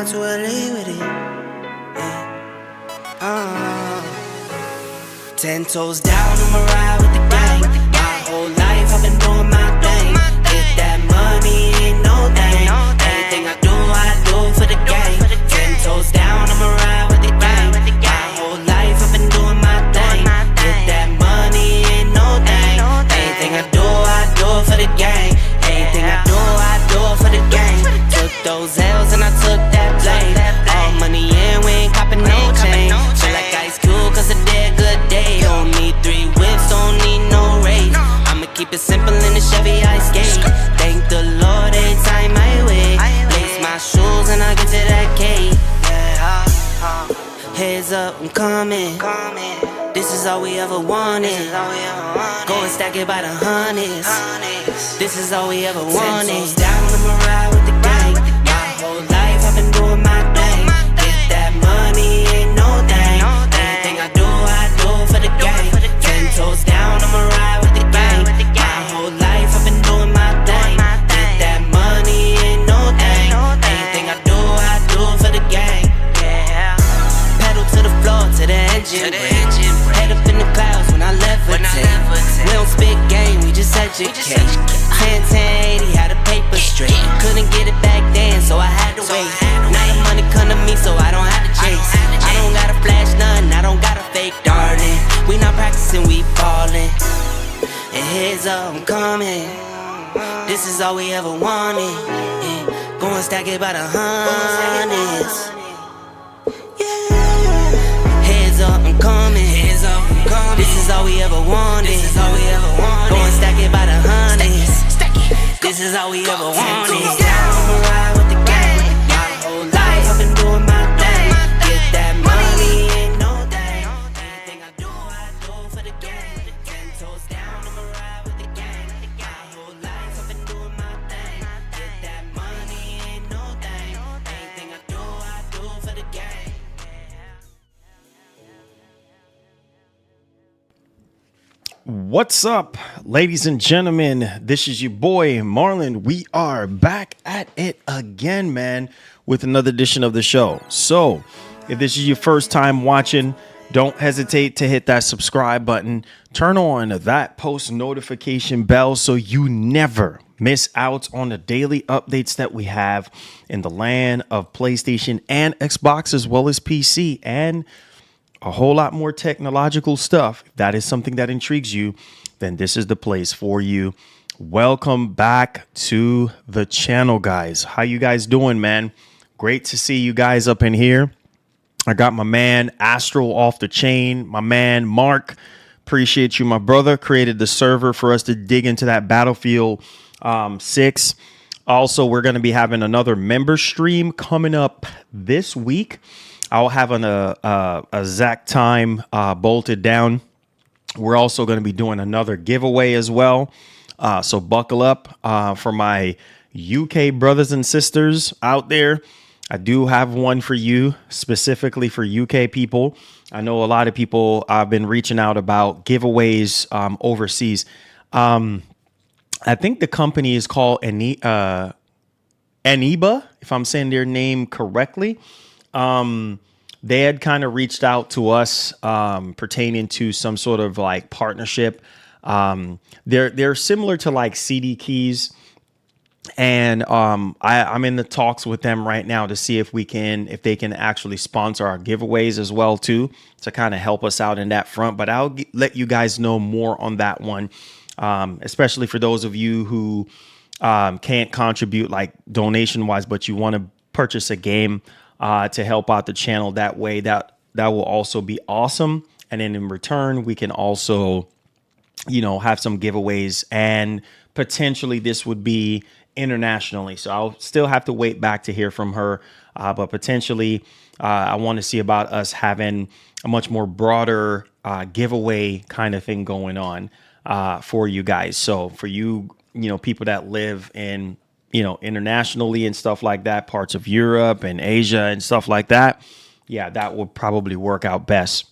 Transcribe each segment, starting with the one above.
down to LA with it. Yeah. 10 toes down, I'ma ride with the gang. My whole life I've been doing my thing. Get that money, ain't no thing. Anything I do for the gang. 10 toes down, I'ma ride with the gang. My whole life I've been doing my thing. Get that money, ain't no thing. Anything I do for the gang. Anything I do for the gang. Took those L's and I took that blame. All money in, we ain't copping no chain. Feel like Ice Cube cause a dead good day. Don't need 3 whips, don't need no race. I'ma keep it simple in the Chevy I skate. Thank the Lord every time I wait. Lace my shoes and I get to that cake. Heads up, I'm coming. This is all we ever wanted. Go and stack it by the hundreds. This is all we ever wanted. 10 toes down, I'ma ride with the gang. My whole life I've been doing my thing. Get that money, ain't no thing. Anything I do for the gang. 10 toes down, I'ma ride with the gang. My whole life I've been doing my thing. Get that money, ain't no thing. Anything I do for the gang. Pedal to the floor, to the engine. Head up in the clouds when I levitate. We don't spit game, we just educate. 10-10-80, had a paper straight. Couldn't get it back then, so I had to wait. Now the money come to me, so I don't have to chase. I don't gotta flash nothing, I don't gotta fake, darling. We not practicing, we ballin'. And heads up, I'm coming. This is all we ever wanted. Yeah. Go and stack it by the hundreds. Heads up, I'm coming. This is all we ever wanted. Go and stack it by the hundreds. This is all we ever wanted. I'ma ride with the gang. My whole life I've been doing my thing. Get that money, ain't no thing. Anything I do for the gang. 10 toes down, I'ma ride with the gang. My whole life I've been doing my thing. Get that money, ain't no thing. Anything I do for the gang. What's up, ladies and gentlemen? This is your boy Marlon. We are back at it again, man, with another edition of the show. So if this is your first time watching, don't hesitate to hit that subscribe button. Turn on that post notification bell so you never miss out on the daily updates that we have in the land of PlayStation and Xbox, as well as PC, and a whole lot more technological stuff. If that is something that intrigues you, then this is the place for you. Welcome back to the channel, guys. How you guys doing, man? Great to see you guys up in here. I got my man Astral off the chain. My man Mark, appreciate you, my brother. Created the server for us to dig into that Battlefield 6. Also, we're going to be having another member stream coming up this week. I'll have a exact time bolted down. We're also going to be doing another giveaway as well. So buckle up for my UK brothers and sisters out there. I do have one for you, specifically for UK people. I know a lot of people have been reaching out about giveaways overseas. I think the company is called Aniba, if I'm saying their name correctly. They had kind of reached out to us pertaining to some sort of like partnership. They're similar to like CD keys, and I'm in the talks with them right now to see if they can actually sponsor our giveaways as well too, to kind of help us out in that front. But I'll let you guys know more on that one, especially for those of you who can't contribute like donation wise, but you want to purchase a game to help out the channel that way. That will also be awesome. And then in return, we can also, have some giveaways, and potentially this would be internationally. So I'll still have to wait back to hear from her. But potentially I want to see about us having a much more broader giveaway kind of thing going on for you guys. So for you, people that live in internationally and stuff like that, parts of Europe and Asia and stuff like that. Yeah, that would probably work out best.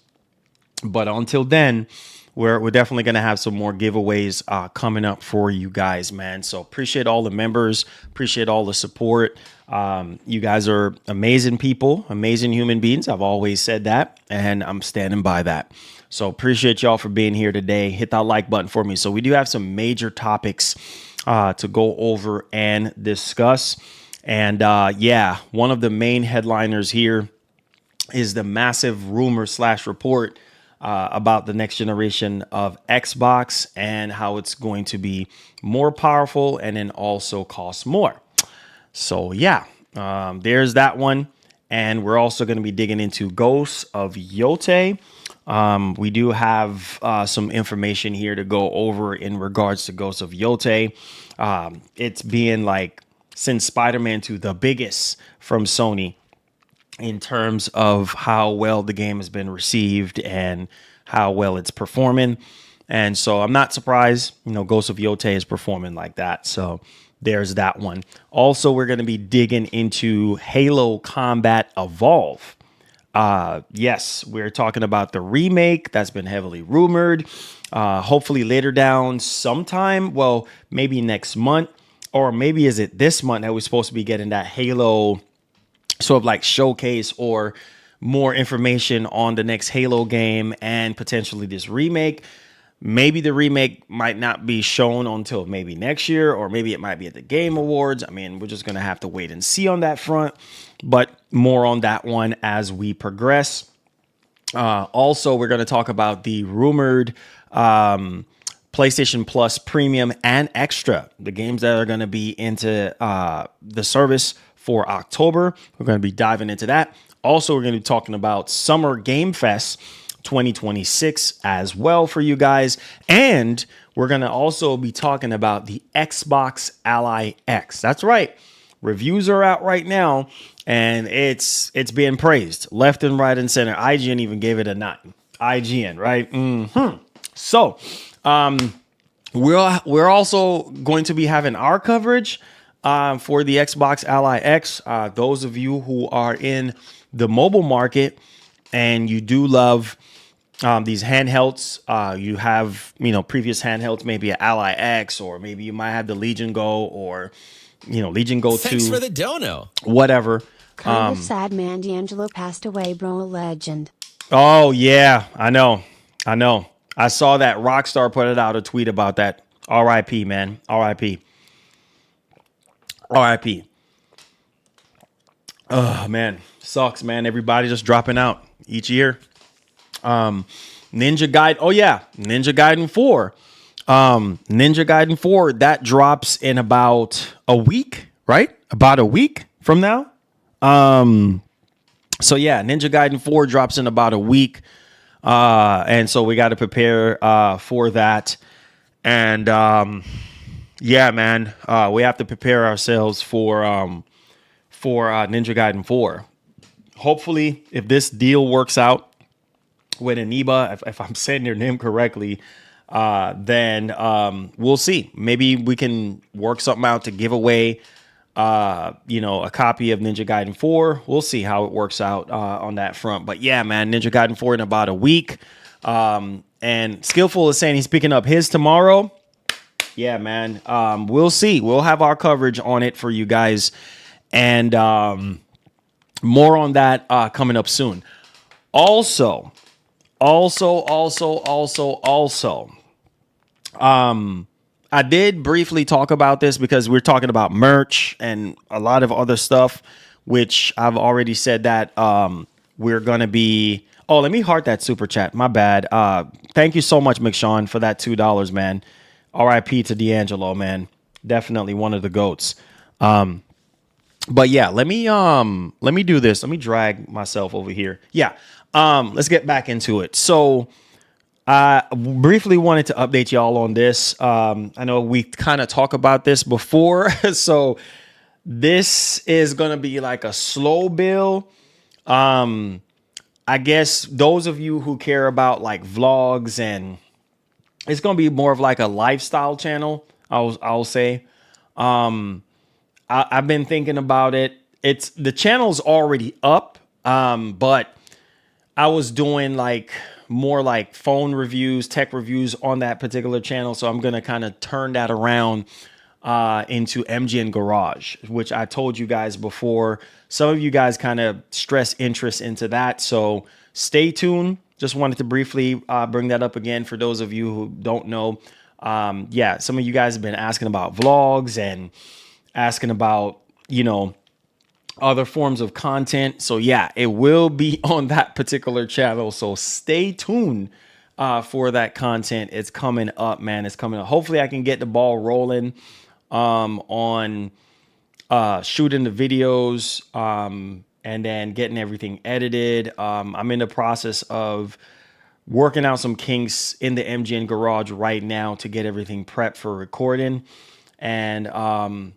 But until then, we're definitely going to have some more giveaways coming up for you guys, man. So appreciate all the members, appreciate all the support. You guys are amazing people, amazing human beings. I've always said that, and I'm standing by that. So appreciate y'all for being here today. Hit that like button for me. So we do have some major topics to go over and discuss. And yeah, one of the main headliners here is the massive rumor / report about the next generation of Xbox and how it's going to be more powerful and then also cost more. So yeah, there's that one. And we're also going to be digging into Ghosts of Yotei. We do have some information here to go over in regards to Ghosts of Yotei. It's being like, since Spider-Man 2, the biggest from Sony in terms of how well the game has been received and how well it's performing. And so I'm not surprised, Ghosts of Yotei is performing like that. So there's that one. Also, we're going to be digging into Halo Combat Evolve. Yes, we're talking about the remake that's been heavily rumored. Hopefully later down sometime. Well, maybe next month, or maybe is it this month that we're supposed to be getting that Halo sort of like showcase or more information on the next Halo game and potentially this remake. Maybe the remake might not be shown until maybe next year, or maybe it might be at the Game Awards. I mean, we're just going to have to wait and see on that front, but more on that one as we progress. Also, we're going to talk about the rumored PlayStation Plus Premium and Extra, the games that are going to be into the service for October. We're going to be diving into that. Also, we're going to be talking about Summer Game Fest 2026 as well for you guys. And we're going to also be talking about the Xbox Ally X. That's right. Reviews are out right now, and it's being praised left and right and center. IGN even gave it a 9. IGN, right? So, we're also going to be having our coverage for the Xbox Ally X. Those of you who are in the mobile market and you do love these handhelds, you have, previous handhelds, maybe an Ally X, or maybe you might have the Legion Go, or, Legion Go 2. Thanks for the dono. Whatever. Kind of sad, man. D'Angelo passed away, bro. A legend. Oh, yeah, I know. I saw that Rockstar put out a tweet about that. RIP, man. RIP. RIP. Oh, man. Sucks, man. Everybody just dropping out each year. Ninja Gaiden. Oh, yeah. Ninja Gaiden 4. Ninja Gaiden 4, that drops in about a week, right? About a week from now. So, yeah, Ninja Gaiden 4 drops in about a week. And so we got to prepare for that. And yeah, man, we have to prepare ourselves for Ninja Gaiden 4. Hopefully, if this deal works out with Aniba, if I'm saying their name correctly, then we'll see. Maybe we can work something out to give away a copy of Ninja Gaiden 4. We'll see how it works out on that front. But yeah, man, Ninja Gaiden 4 in about a week. And Skillful is saying he's picking up his tomorrow. Yeah, man. We'll see. We'll have our coverage on it for you guys. And more on that coming up soon. Also, I did briefly talk about this because we're talking about merch and a lot of other stuff, which I've already said that we're going to be. Oh, let me heart that super chat. My bad. Thank you so much, McShawn, for that $2, man. RIP to D'Angelo, man. Definitely one of the GOATs. But yeah, let me do this. Let me drag myself over here. Yeah. Let's get back into it. So I briefly wanted to update y'all on this. I know we kind of talked about this before. So this is going to be like a slow build. I guess those of you who care about like vlogs, and it's going to be more of like a lifestyle channel, I'll say. I've been thinking about it. The channel's already up, but I was doing like more like phone reviews, tech reviews on that particular channel. So I'm going to kind of turn that around into MGN Garage, which I told you guys before. Some of you guys kind of stress interest into that. So stay tuned. Just wanted to briefly bring that up again for those of you who don't know. Yeah, some of you guys have been asking about vlogs and asking about, other forms of content. So yeah, it will be on that particular channel. So stay tuned for that content. It's coming up, man. It's coming up. Hopefully I can get the ball rolling on shooting the videos and then getting everything edited. I'm in the process of working out some kinks in the MGN Garage right now to get everything prepped for recording. And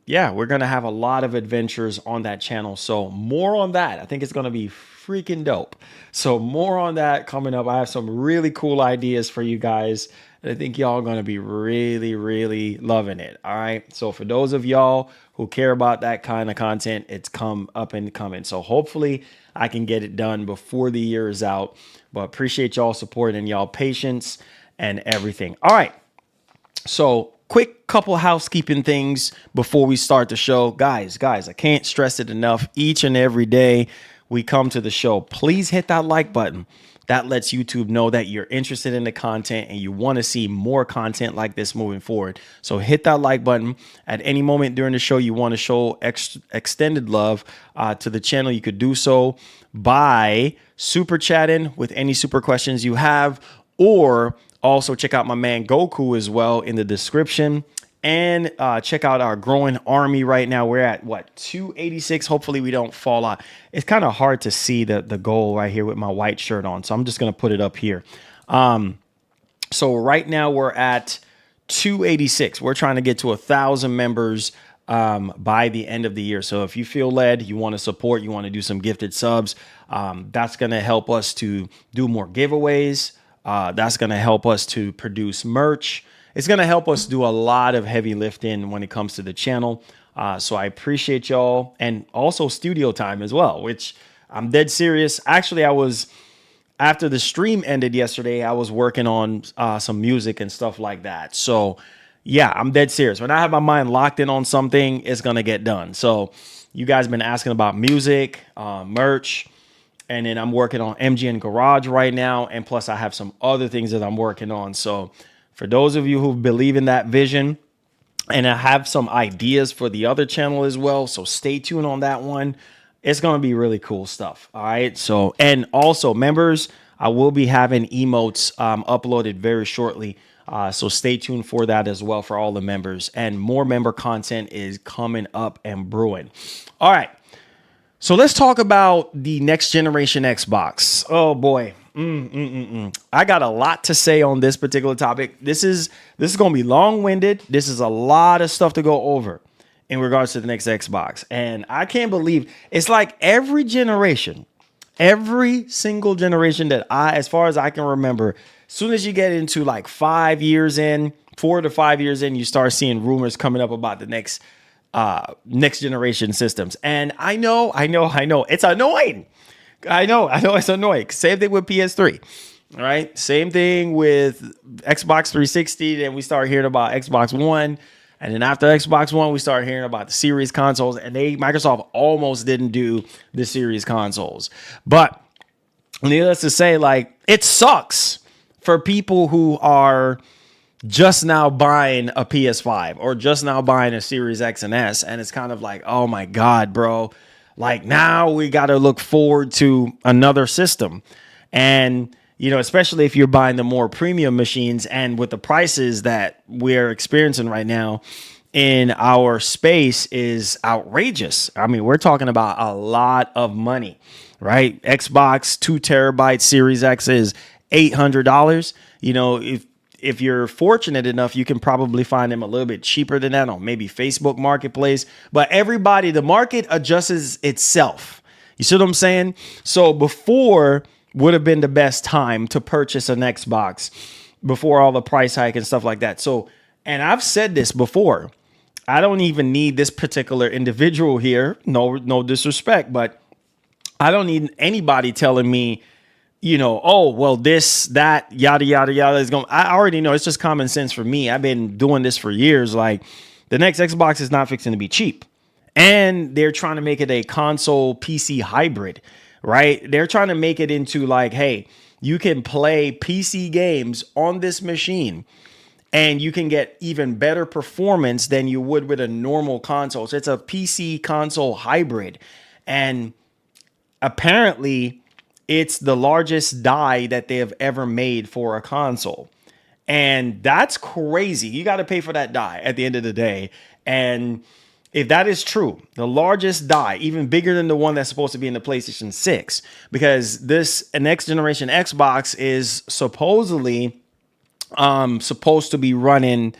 yeah, we're going to have a lot of adventures on that channel. So more on that. I think it's going to be freaking dope. So more on that coming up. I have some really cool ideas for you guys. And I think y'all are going to be really, really loving it. All right. So for those of y'all who care about that kind of content, it's come up and coming. So hopefully I can get it done before the year is out. But appreciate y'all support and y'all patience and everything. All right. So quick couple housekeeping things before we start the show. Guys, I can't stress it enough. Each and every day we come to the show, please hit that like button. That lets YouTube know that you're interested in the content and you want to see more content like this moving forward. So hit that like button. At any moment during the show, you want to show extended love to the channel. You could do so by super chatting with any super questions you have, or also check out my man Goku as well in the description. And check out our growing army right now. We're at, 286. Hopefully we don't fall out. It's kind of hard to see the goal right here with my white shirt on. So I'm just going to put it up here. So right now we're at 286. We're trying to get to 1,000 members by the end of the year. So if you feel led, you want to support, you want to do some gifted subs, that's going to help us to do more giveaways. That's going to help us to produce merch. It's going to help us do a lot of heavy lifting when it comes to the channel. So I appreciate y'all, and also studio time as well, which I'm dead serious. Actually, after the stream ended yesterday, I was working on some music and stuff like that. So yeah, I'm dead serious. When I have my mind locked in on something, it's going to get done. So you guys have been asking about music, merch, and then I'm working on MGN Garage right now. And plus I have some other things that I'm working on. So for those of you who believe in that vision, and I have some ideas for the other channel as well, so stay tuned on that one. It's going to be really cool stuff. All right. So, and also members, I will be having emotes uploaded very shortly. So stay tuned for that as well for all the members, and more member content is coming up and brewing. All right. So let's talk about the next generation Xbox. Oh boy. I got a lot to say on this particular topic. This is going to be long-winded. This is a lot of stuff to go over in regards to the next Xbox. And I can't believe it's like every generation, every single generation that as far as I can remember, as soon as you get into like 4 to 5 years in, you start seeing rumors coming up about the next generation systems. And I know it's annoying. I know it's annoying. Same thing with PS3. All right. Same thing with Xbox 360. Then we start hearing about Xbox One. And then after Xbox One, we start hearing about the series consoles. And Microsoft almost didn't do the series consoles. But needless to say, like, it sucks for people who are just now buying a PS5 or just now buying a Series X and S. And it's kind of like, oh my God, bro. Like, now we got to look forward to another system. And, especially if you're buying the more premium machines, and with the prices that we're experiencing right now in our space is outrageous. I mean, we're talking about a lot of money, right? Xbox 2 terabyte Series X is $800. If you're fortunate enough, you can probably find them a little bit cheaper than that on maybe Facebook Marketplace. But the market adjusts itself. You see what I'm saying? So before would have been the best time to purchase an Xbox, before all the price hike and stuff like that. So, and I've said this before, I don't even need this particular individual here. No disrespect, but I don't need anybody telling me, oh, well, this, that, yada, yada, yada is going. I already know. It's just common sense for me. I've been doing this for years. Like, the next Xbox is not fixing to be cheap. And they're trying to make it a console PC hybrid, right? They're trying to make it into like, hey, you can play PC games on this machine and you can get even better performance than you would with a normal console. So it's a PC console hybrid. And apparently it's the largest die that they have ever made for a console. And that's crazy. You got to pay for that die at the end of the day. And if that is true, the largest die, even bigger than the one that's supposed to be in the PlayStation 6, because this next generation Xbox is supposedly supposed to be running,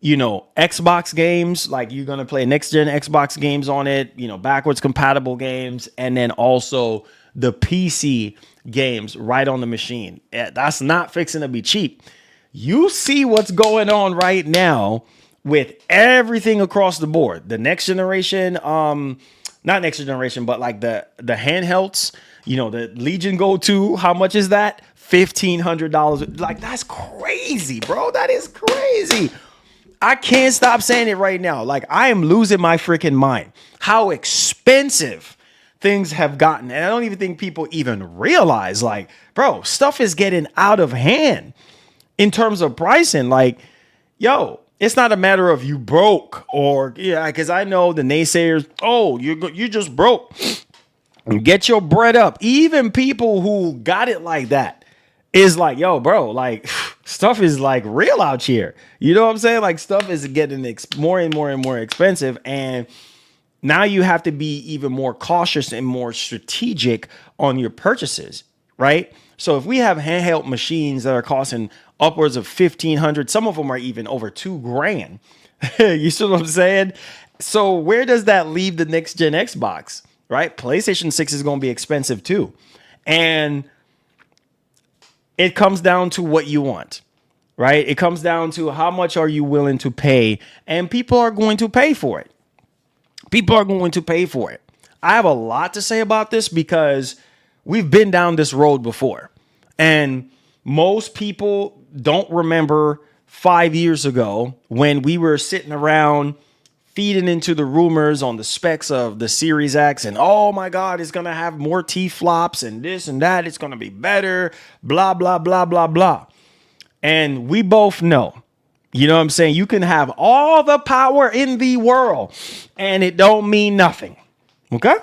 you know, Xbox games, like you're going to play next gen Xbox games on it, you know, backwards compatible games, and then also the PC games right on the machine. That's not fixing to be cheap. You see what's going on right now with everything across the board. The next generation, not next generation, but like the handhelds, you know, the Legion Go 2, how much is that? $1,500. Like, that's crazy, bro. That is crazy. I can't stop saying it right now. Like, I am losing my freaking mind. How expensive things have gotten. And I don't even think people even realize, like, bro, stuff is getting out of hand in terms of pricing. Like, yo, it's not a matter of you broke or, yeah, because I know the naysayers, oh, you just broke. Get your bread up. Even people who got it like that is like, yo, bro, like stuff is like real out here. You know what I'm saying? Like stuff is getting more and more and more expensive. And now you have to be even more cautious and more strategic on your purchases, right? So if we have handheld machines that are costing upwards of $1,500, some of them are even over $2,000. You see what I'm saying? So where does that leave the next gen Xbox, right? PlayStation 6 is going to be expensive too. And it comes down to what you want, right? It comes down to how much are you willing to pay, and people are going to pay for it. People are going to pay for it. I have a lot to say about this because we've been down this road before. And most people don't remember 5 years ago when we were sitting around feeding into the rumors on the specs of the Series X and, oh my God, it's going to have more T-flops and this and that. It's going to be better, blah, blah, blah, blah, blah. And we both know, you know what I'm saying? You can have all the power in the world and it don't mean nothing. Okay?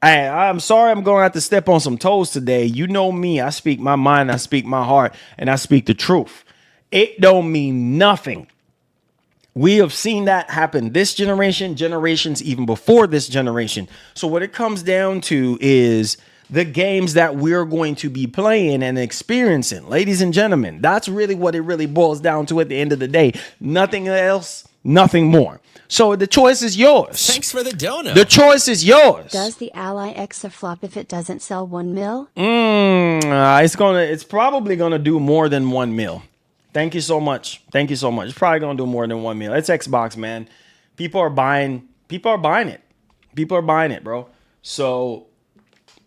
I'm sorry I'm going to have to step on some toes today. You know me. I speak my mind, I speak my heart, and I speak the truth. It don't mean nothing. We have seen that happen this generation, generations even before this generation. So what it comes down to is the games that we're going to be playing and experiencing. Ladies and gentlemen, that's really what it really boils down to at the end of the day. Nothing else, nothing more. So the choice is yours. Thanks for the donut. The choice is yours. Does the Ally X a flop if it doesn't sell 1 mil? It's probably gonna do more than 1 mil. Thank you so much. Thank you so much. It's probably gonna do more than 1 mil. It's Xbox, man. People are buying it. People are buying it, bro. So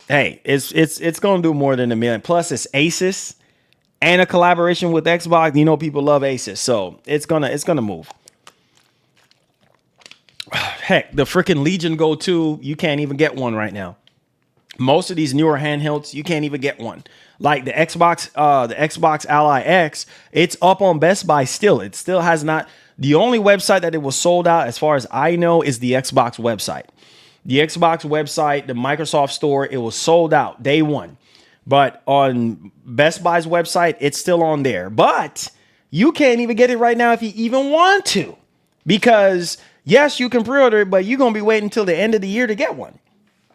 hey, it's gonna do more than 1 million. Plus it's Asus and a collaboration with Xbox. You know people love Asus, so it's gonna move. Heck, the freaking Legion Go 2, you can't even get one right now. Most of these newer handhelds, you can't even get one. Like the Xbox Ally X, it's up on Best Buy still. It still has not. The only website that it was sold out, as far as I know, is the Xbox website. The Xbox website, the Microsoft store, it was sold out day one. But on Best Buy's website, it's still on there. But you can't even get it right now if you even want to. Because yes, you can pre-order it, but you're going to be waiting until the end of the year to get one.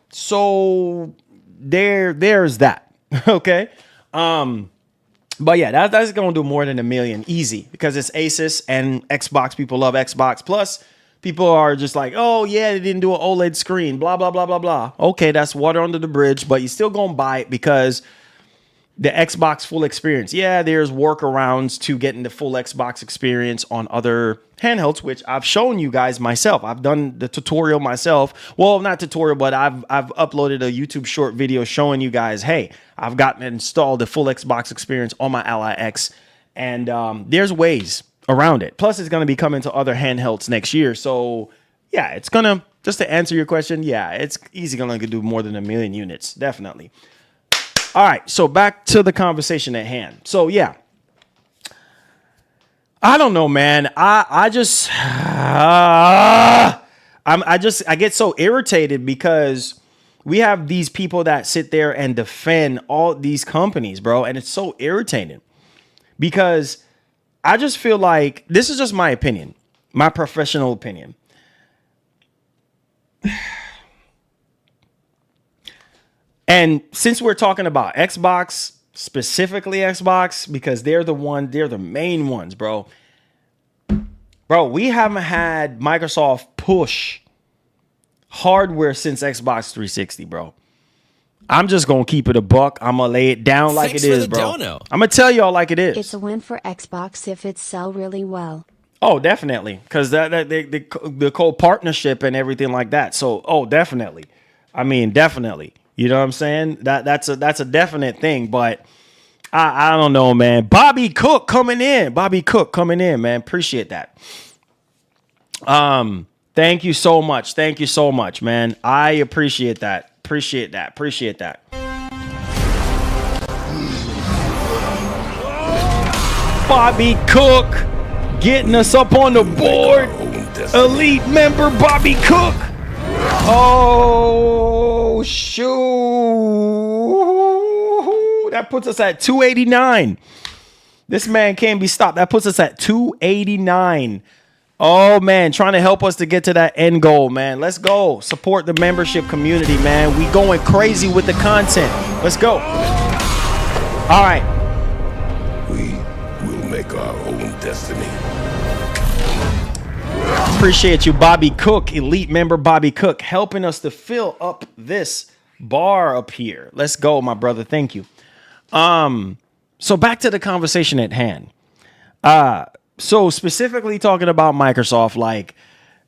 So there's that. Okay. But yeah, that's going to do more than 1 million easy because it's Asus and Xbox. People love Xbox. Plus, people are just like, oh yeah, they didn't do an OLED screen, blah, blah, blah, blah, blah. Okay, that's water under the bridge, but you're still going to buy it because the Xbox full experience. Yeah, there's workarounds to getting the full Xbox experience on other handhelds, which I've shown you guys myself. I've done the tutorial myself. Well, not tutorial, but I've uploaded a YouTube short video showing you guys, hey, I've gotten installed the full Xbox experience on my Ally X. And there's ways around it. Plus, it's going to be coming to other handhelds next year. So, yeah, it's going to, just to answer your question, yeah, it's easy going to do more than 1 million units. Definitely. All right. So, back to the conversation at hand. So, yeah. I don't know, man. I get so irritated because we have these people that sit there and defend all these companies, bro. And it's so irritating because I just feel like, this is just my opinion, my professional opinion. And since we're talking about Xbox, specifically Xbox, because they're the main ones, bro. Bro, we haven't had Microsoft push hardware since Xbox 360, bro. I'm just gonna keep it a buck. I'm gonna lay it down like it is, bro. I'm gonna tell y'all like it is. It's a win for Xbox if it sell really well. Oh, definitely, because the co-partnership and everything like that. So, oh, definitely. I mean, definitely. You know what I'm saying? That's a definite thing. But I don't know, man. Bobby Cook coming in, man. Appreciate that. Thank you so much. Thank you so much, man. I appreciate that. Appreciate that. Bobby Cook getting us up on the board. Elite member Bobby Cook. Oh, shoot. That puts us at 289. This man can't be stopped. That puts us at 289. Oh, man, trying to help us to get to that end goal, man. Let's go. Support the membership community, man. We going crazy with the content. Let's go. All right. We will make our own destiny. Appreciate you, Bobby Cook, elite member Bobby Cook, helping us to fill up this bar up here. Let's go, my brother. Thank you. So back to the conversation at hand. So specifically talking about Microsoft, like,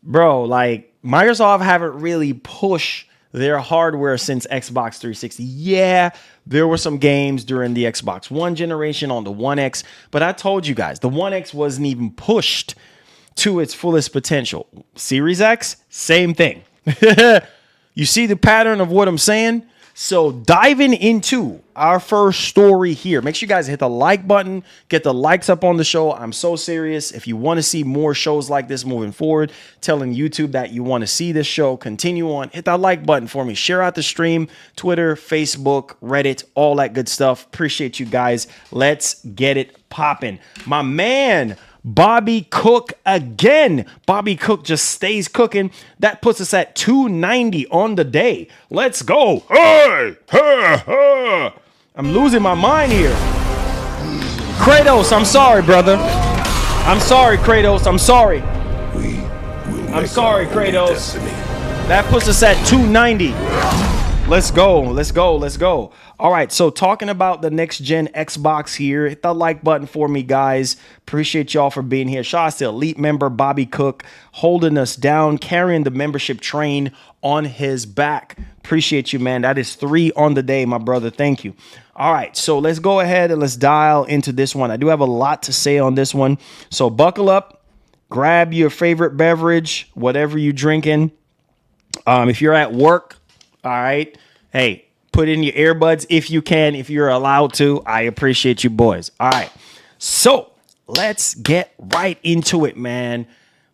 bro, like Microsoft haven't really pushed their hardware since Xbox 360. Yeah, there were some games during the Xbox One generation on the One X, but I told you guys, the One X wasn't even pushed to its fullest potential. Series X, same thing. You see the pattern of what I'm saying? So diving into our first story here, make sure you guys hit the like button, get the likes up on the show. I'm so serious. If you want to see more shows like this moving forward, telling YouTube that you want to see this show continue on, hit that like button for me. Share out the stream, Twitter, Facebook, Reddit, all that good stuff. Appreciate you guys. Let's get it popping. My man, Bobby Cook again. Bobby Cook just stays cooking. That puts us at 290 on the day. Let's go. Hey, hey, hey. I'm losing my mind here. Kratos, I'm sorry, brother. I'm sorry, Kratos. I'm sorry. I'm sorry, Kratos. That puts us at 290. Let's go. Let's go. Let's go. All right. So talking about the next gen Xbox here, hit the like button for me, guys. Appreciate y'all for being here. Shout out to elite member Bobby Cook holding us down, carrying the membership train on his back. Appreciate you, man. That is 3 on the day, my brother. Thank you. All right. So let's go ahead and let's dial into this one. I do have a lot to say on this one. So buckle up, grab your favorite beverage, whatever you're drinking. If you're at work, all right. Hey, put in your earbuds if you can, if you're allowed to. I appreciate you, boys. All right. So let's get right into it, man.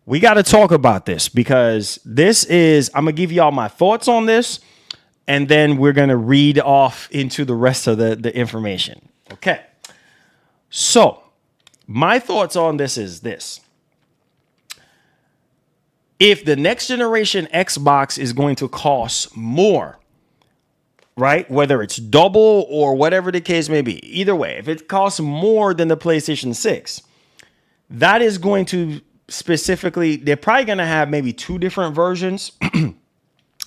We got to talk about this because this is, I'm going to give y'all my thoughts on this, and then we're going to read off into the rest of the information. Okay. So my thoughts on this is this. If the next generation Xbox is going to cost more, right? Whether it's double or whatever the case may be, either way, if it costs more than the PlayStation 6, that is going to specifically, they're probably going to have maybe 2 different versions,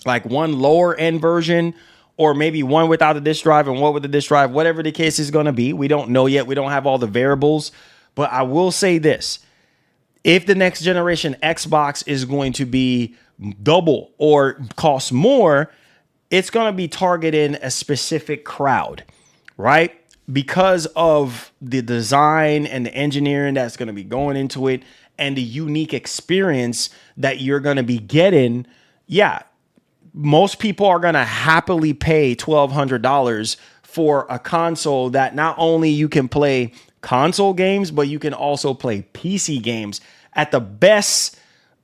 like one lower end version, or maybe one without the disk drive and one with the disk drive, whatever the case is going to be. We don't know yet. We don't have all the variables, but I will say this. If the next generation Xbox is going to be double or cost more, it's going to be targeting a specific crowd, right? because of the design and the engineering that's going to be going into it and the unique experience that you're going to be getting, yeah, most people are going to happily pay $1,200 for a console that not only you can play console games, but you can also play PC games at the best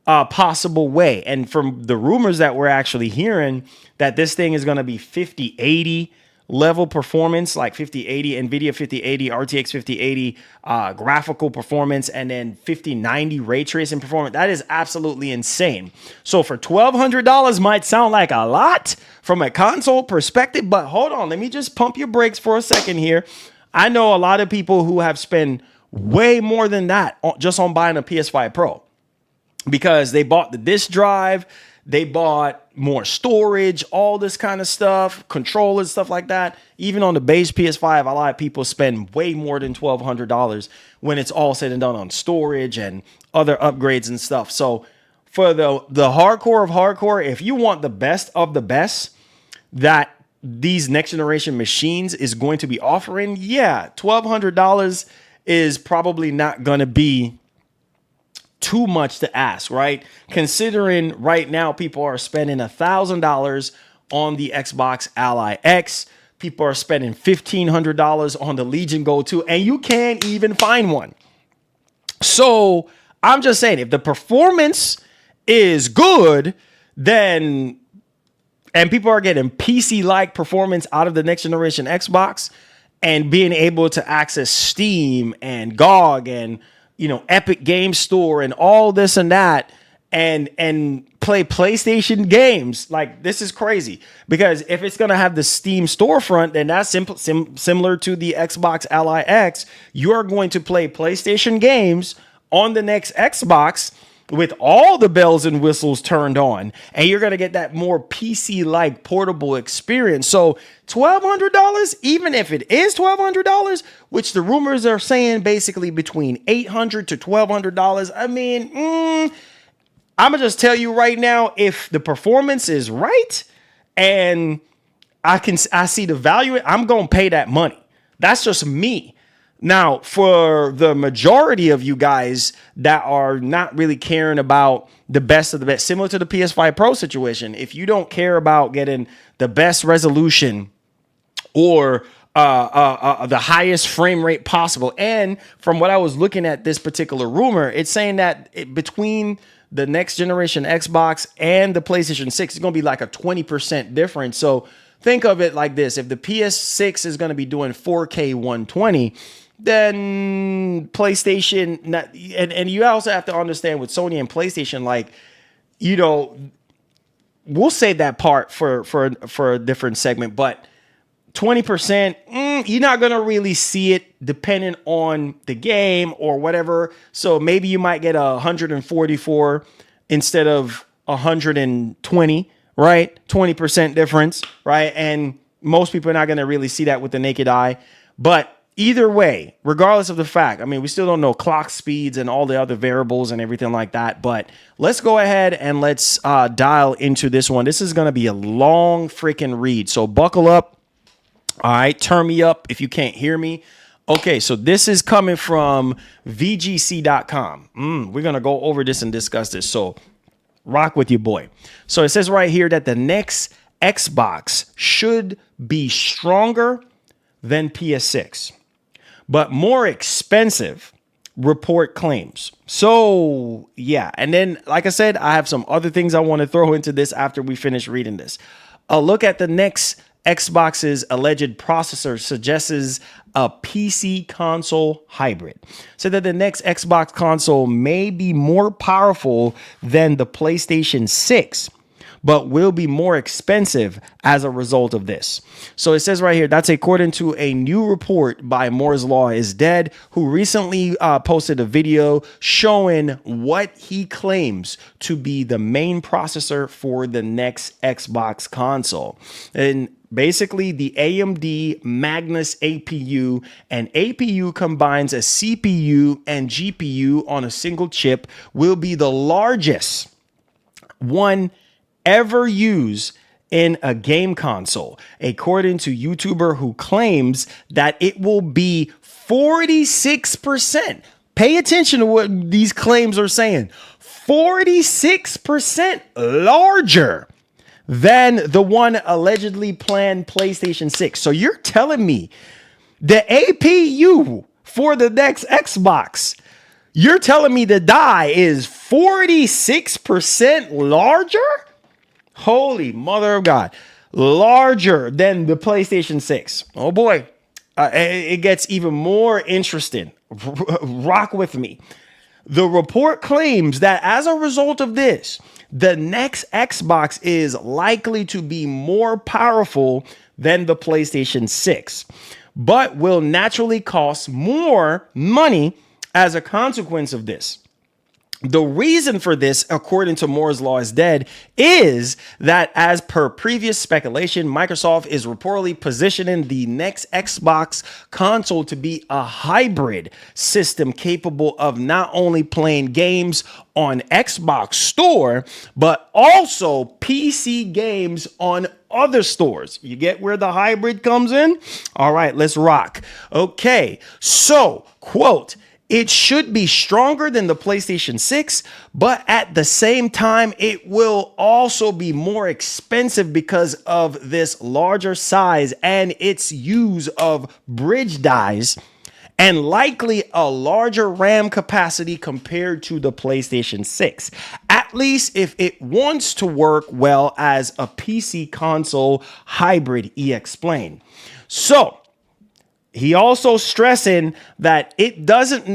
possible way. And from the rumors that we're actually hearing, that this thing is going to be 5080 level performance, like 5080 NVIDIA 5080, RTX 5080 graphical performance, and then 5090 ray tracing performance. That is absolutely insane. So for $1,200 might sound like a lot from a console perspective, but hold on, let me just pump your brakes for a second here. I know a lot of people who have spent way more than that just on buying a PS5 Pro, because they bought the disk drive, they bought more storage, all this kind of stuff, controllers, stuff like that. Even on the base PS5, a lot of people spend way more than $1,200 when it's all said and done on storage and other upgrades and stuff. So for the hardcore of hardcore, if you want the best of the best that these next generation machines is going to be offering, yeah, $1,200 is probably not going to be too much to ask, right? Considering right now people are spending $1,000 on the Xbox Ally X, people are spending $1,500 on the Legion Go 2, and you can't even find one. So I'm just saying, if the performance is good, then, and people are getting PC-like performance out of the next generation Xbox, and being able to access Steam and GOG and, you know, Epic Game Store and all this and that, and play PlayStation games. Like, this is crazy, because if it's going to have the Steam storefront, then that's similar to the Xbox Ally X. You're going to play PlayStation games on the next Xbox with all the bells and whistles turned on, and you're going to get that more PC-like portable experience. So $1,200, even if it is $1,200, which the rumors are saying basically between $800 to $1,200, I mean, I'm going to just tell you right now, if the performance is right and I see the value, I'm going to pay that money. That's just me. Now, for the majority of you guys that are not really caring about the best of the best, similar to the PS5 Pro situation, if you don't care about getting the best resolution or the highest frame rate possible, and from what I was looking at this particular rumor, it's saying that between the next generation Xbox and the PlayStation 6, it's going to be like a 20% difference. So think of it like this. If the PS6 is going to be doing 4K 120, then PlayStation, and you also have to understand with Sony and PlayStation, like, you know, we'll save that part for a different segment, but 20%, you're not going to really see it depending on the game or whatever. So maybe you might get 144 instead of 120, right? 20% difference, right? And most people are not going to really see that with the naked eye. But either way, regardless of the fact, I mean, we still don't know clock speeds and all the other variables and everything like that. But let's go ahead and let's dial into this one. This is going to be a long freaking read, so buckle up. All right, turn me up if you can't hear me. Okay, so this is coming from VGC.com. We're going to go over this and discuss this. So rock with your boy. So it says right here that the next Xbox should be stronger than PS6, but more expensive, report claims. So yeah, and then like I said, I have some other things I want to throw into this after we finish reading this. A look at the next Xbox's alleged processor suggests a PC console hybrid. So that the next Xbox console may be more powerful than the PlayStation 6, but will be more expensive as a result of this. So it says right here, that's according to a new report by Moore's Law is Dead, who recently posted a video showing what he claims to be the main processor for the next Xbox console. And basically, the AMD Magnus APU, and APU combines a CPU and GPU on a single chip, will be the largest one ever used in a game console, according to YouTuber who claims that it will be 46%. Pay attention to what these claims are saying. 46% larger than the one allegedly planned PlayStation 6. So you're telling me the APU for the next Xbox, you're telling me the die is 46% larger? Holy mother of God. Larger than the PlayStation 6. Oh boy. It gets even more interesting. Rock with me. The report claims that as a result of this, the next Xbox is likely to be more powerful than the PlayStation 6, but will naturally cost more money as a consequence of this. The reason for this, according to Moore's Law is Dead, is that as per previous speculation, Microsoft is reportedly positioning the next Xbox console to be a hybrid system capable of not only playing games on Xbox Store, but also PC games on other stores. You get where the hybrid comes in? All right, let's rock. Okay, so, quote, it should be stronger than the PlayStation 6, but at the same time, it will also be more expensive because of this larger size and its use of bridge dies, and likely a larger RAM capacity compared to the PlayStation 6, at least if it wants to work well as a PC console hybrid, he explained. So, he also stressing that it doesn't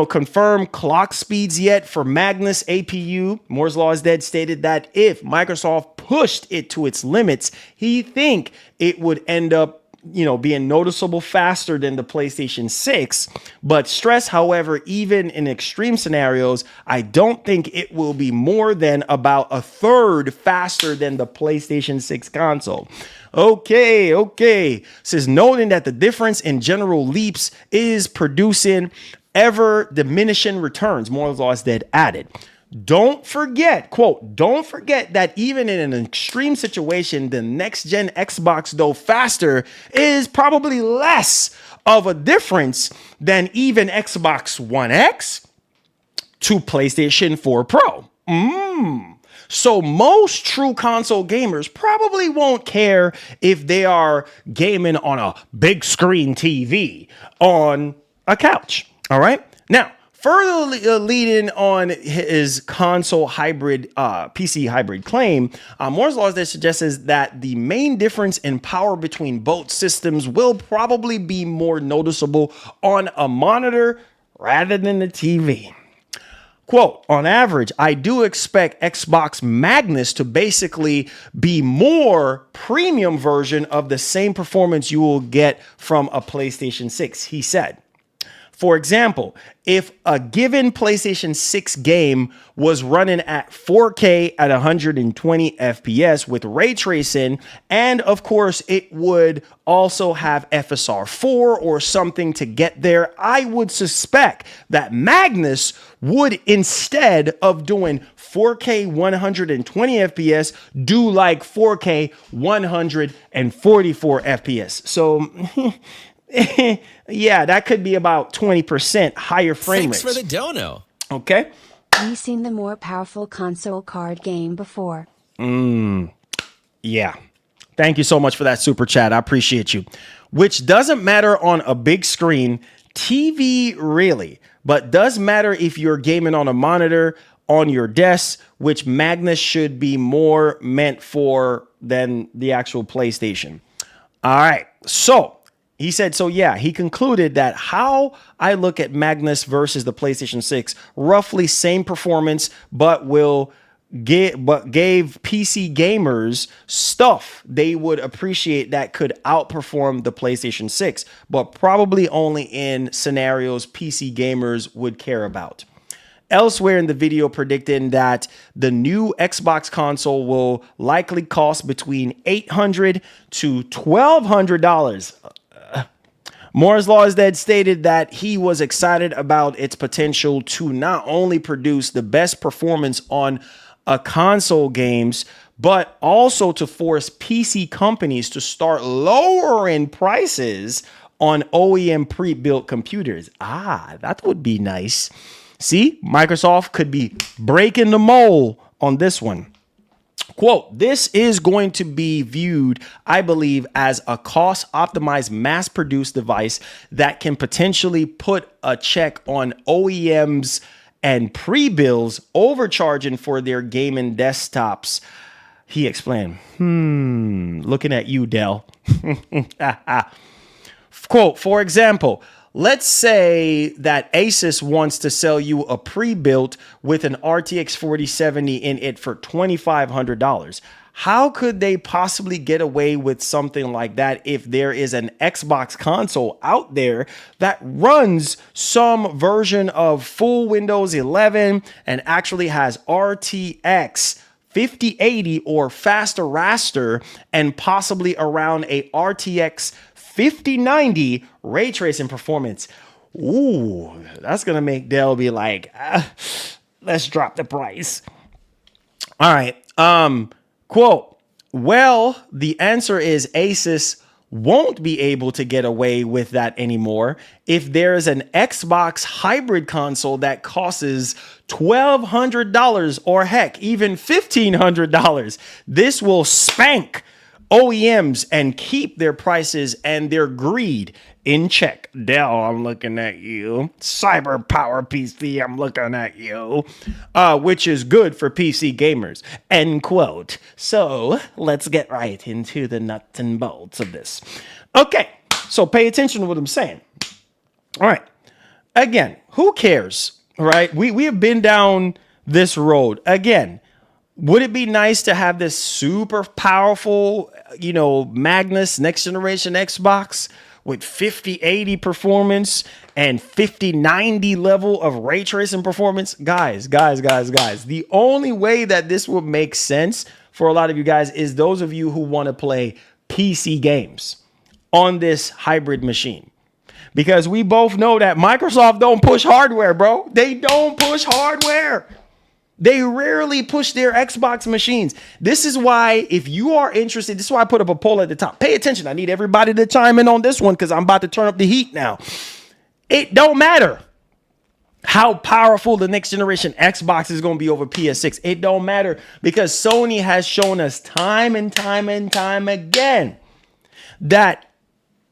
confirm clock speeds yet for Magnus APU. Moore's Law is Dead stated that if Microsoft pushed it to its limits, he think it would end up being noticeable faster than the PlayStation 6, but stress, however, even in extreme scenarios, I don't think it will be more than about a third faster than the PlayStation 6 console. Okay. Says noting that the difference in general leaps is producing ever diminishing returns. Moore's Law is Dead added. Don't forget, quote, don't forget that even in an extreme situation, the next gen Xbox, though faster, is probably less of a difference than even Xbox One X to PlayStation 4 Pro. So most true console gamers probably won't care if they are gaming on a big screen TV on a couch. All right. Now, further leading on his console hybrid, PC hybrid claim, Moore's Law suggests that the main difference in power between both systems will probably be more noticeable on a monitor rather than the TV. Quote, on average, I do expect Xbox Magnus to basically be more premium version of the same performance you will get from a PlayStation 6, he said. For example, if a given PlayStation 6 game was running at 4K at 120 FPS with ray tracing, and of course it would also have FSR 4 or something to get there, I would suspect that Magnus would, instead of doing 4K 120 FPS, do like 4K 144 FPS. So yeah, that could be about 20% higher frame rates. Thanks for the dono. Okay. We've seen the more powerful console card game before. Yeah. Thank you so much for that super chat. I appreciate you. Which doesn't matter on a big screen, TV really, but does matter if you're gaming on a monitor on your desk, which Magnus should be more meant for than the actual PlayStation. All right. So he said, so yeah, he concluded that how I look at Magnus versus the PlayStation 6, roughly same performance, but gave PC gamers stuff they would appreciate that could outperform the PlayStation 6, but probably only in scenarios PC gamers would care about. Elsewhere in the video, predicting that the new Xbox console will likely cost between $800 to $1,200. Moore's Law is Dead stated that he was excited about its potential to not only produce the best performance on a console games, but also to force PC companies to start lowering prices on OEM pre-built computers. That would be nice. See, Microsoft could be breaking the mold on this one. Quote, this is going to be viewed, I believe, as a cost-optimized, mass-produced device that can potentially put a check on OEMs and pre-builds overcharging for their gaming desktops. He explained, looking at you, Dell. Quote, for example, let's say that Asus wants to sell you a pre-built with an RTX 4070 in it for $2,500. How could they possibly get away with something like that if there is an Xbox console out there that runs some version of full Windows 11 and actually has RTX 5080 or faster raster and possibly around a RTX 5090 ray tracing performance? Ooh, that's gonna make Dell be like, let's drop the price. All right. Quote, well, the answer is Asus won't be able to get away with that anymore if there is an Xbox hybrid console that costs $1,200 or heck, even $1,500. This will spank OEMs and keep their prices and their greed in check. Dell, I'm looking at you. Cyber Power PC, I'm looking at you. Which is good for PC gamers. End quote. So let's get right into the nuts and bolts of this. Okay, so pay attention to what I'm saying. All right. Again, who cares, right? We have been down this road. Again, would it be nice to have this super powerful, Magnus next generation Xbox with 5080 performance and 5090 level of ray tracing performance? Guys. The only way that this would make sense for a lot of you guys is those of you who want to play PC games on this hybrid machine. Because we both know that Microsoft don't push hardware, bro. They don't push hardware. They rarely push their Xbox machines. This is why, if you are interested, this is why I put up a poll at the top. Pay attention. I need everybody to chime in on this one because I'm about to turn up the heat now. It don't matter how powerful the next generation Xbox is going to be over PS6. It don't matter because Sony has shown us time and time again that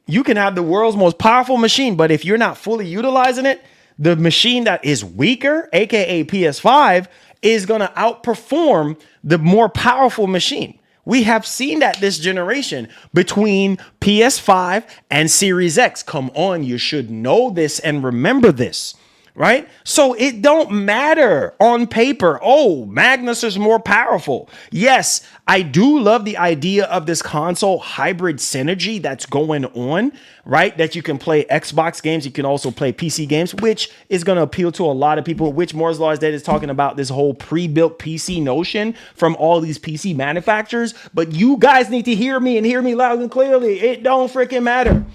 you can have the world's most powerful machine, but if you're not fully utilizing it, the machine that is weaker, aka PS5, is going to outperform the more powerful machine. We have seen that this generation between PS5 and Series X. Come on, you should know this and remember this, right? So it don't matter on paper. Oh, Magnus is more powerful. Yes, I do love the idea of this console hybrid synergy that's going on, right? That you can play Xbox games. You can also play PC games, which is going to appeal to a lot of people, which Moore's Law is Dead is talking about this whole pre-built PC notion from all these PC manufacturers. But you guys need to hear me and hear me loud and clearly. It don't freaking matter.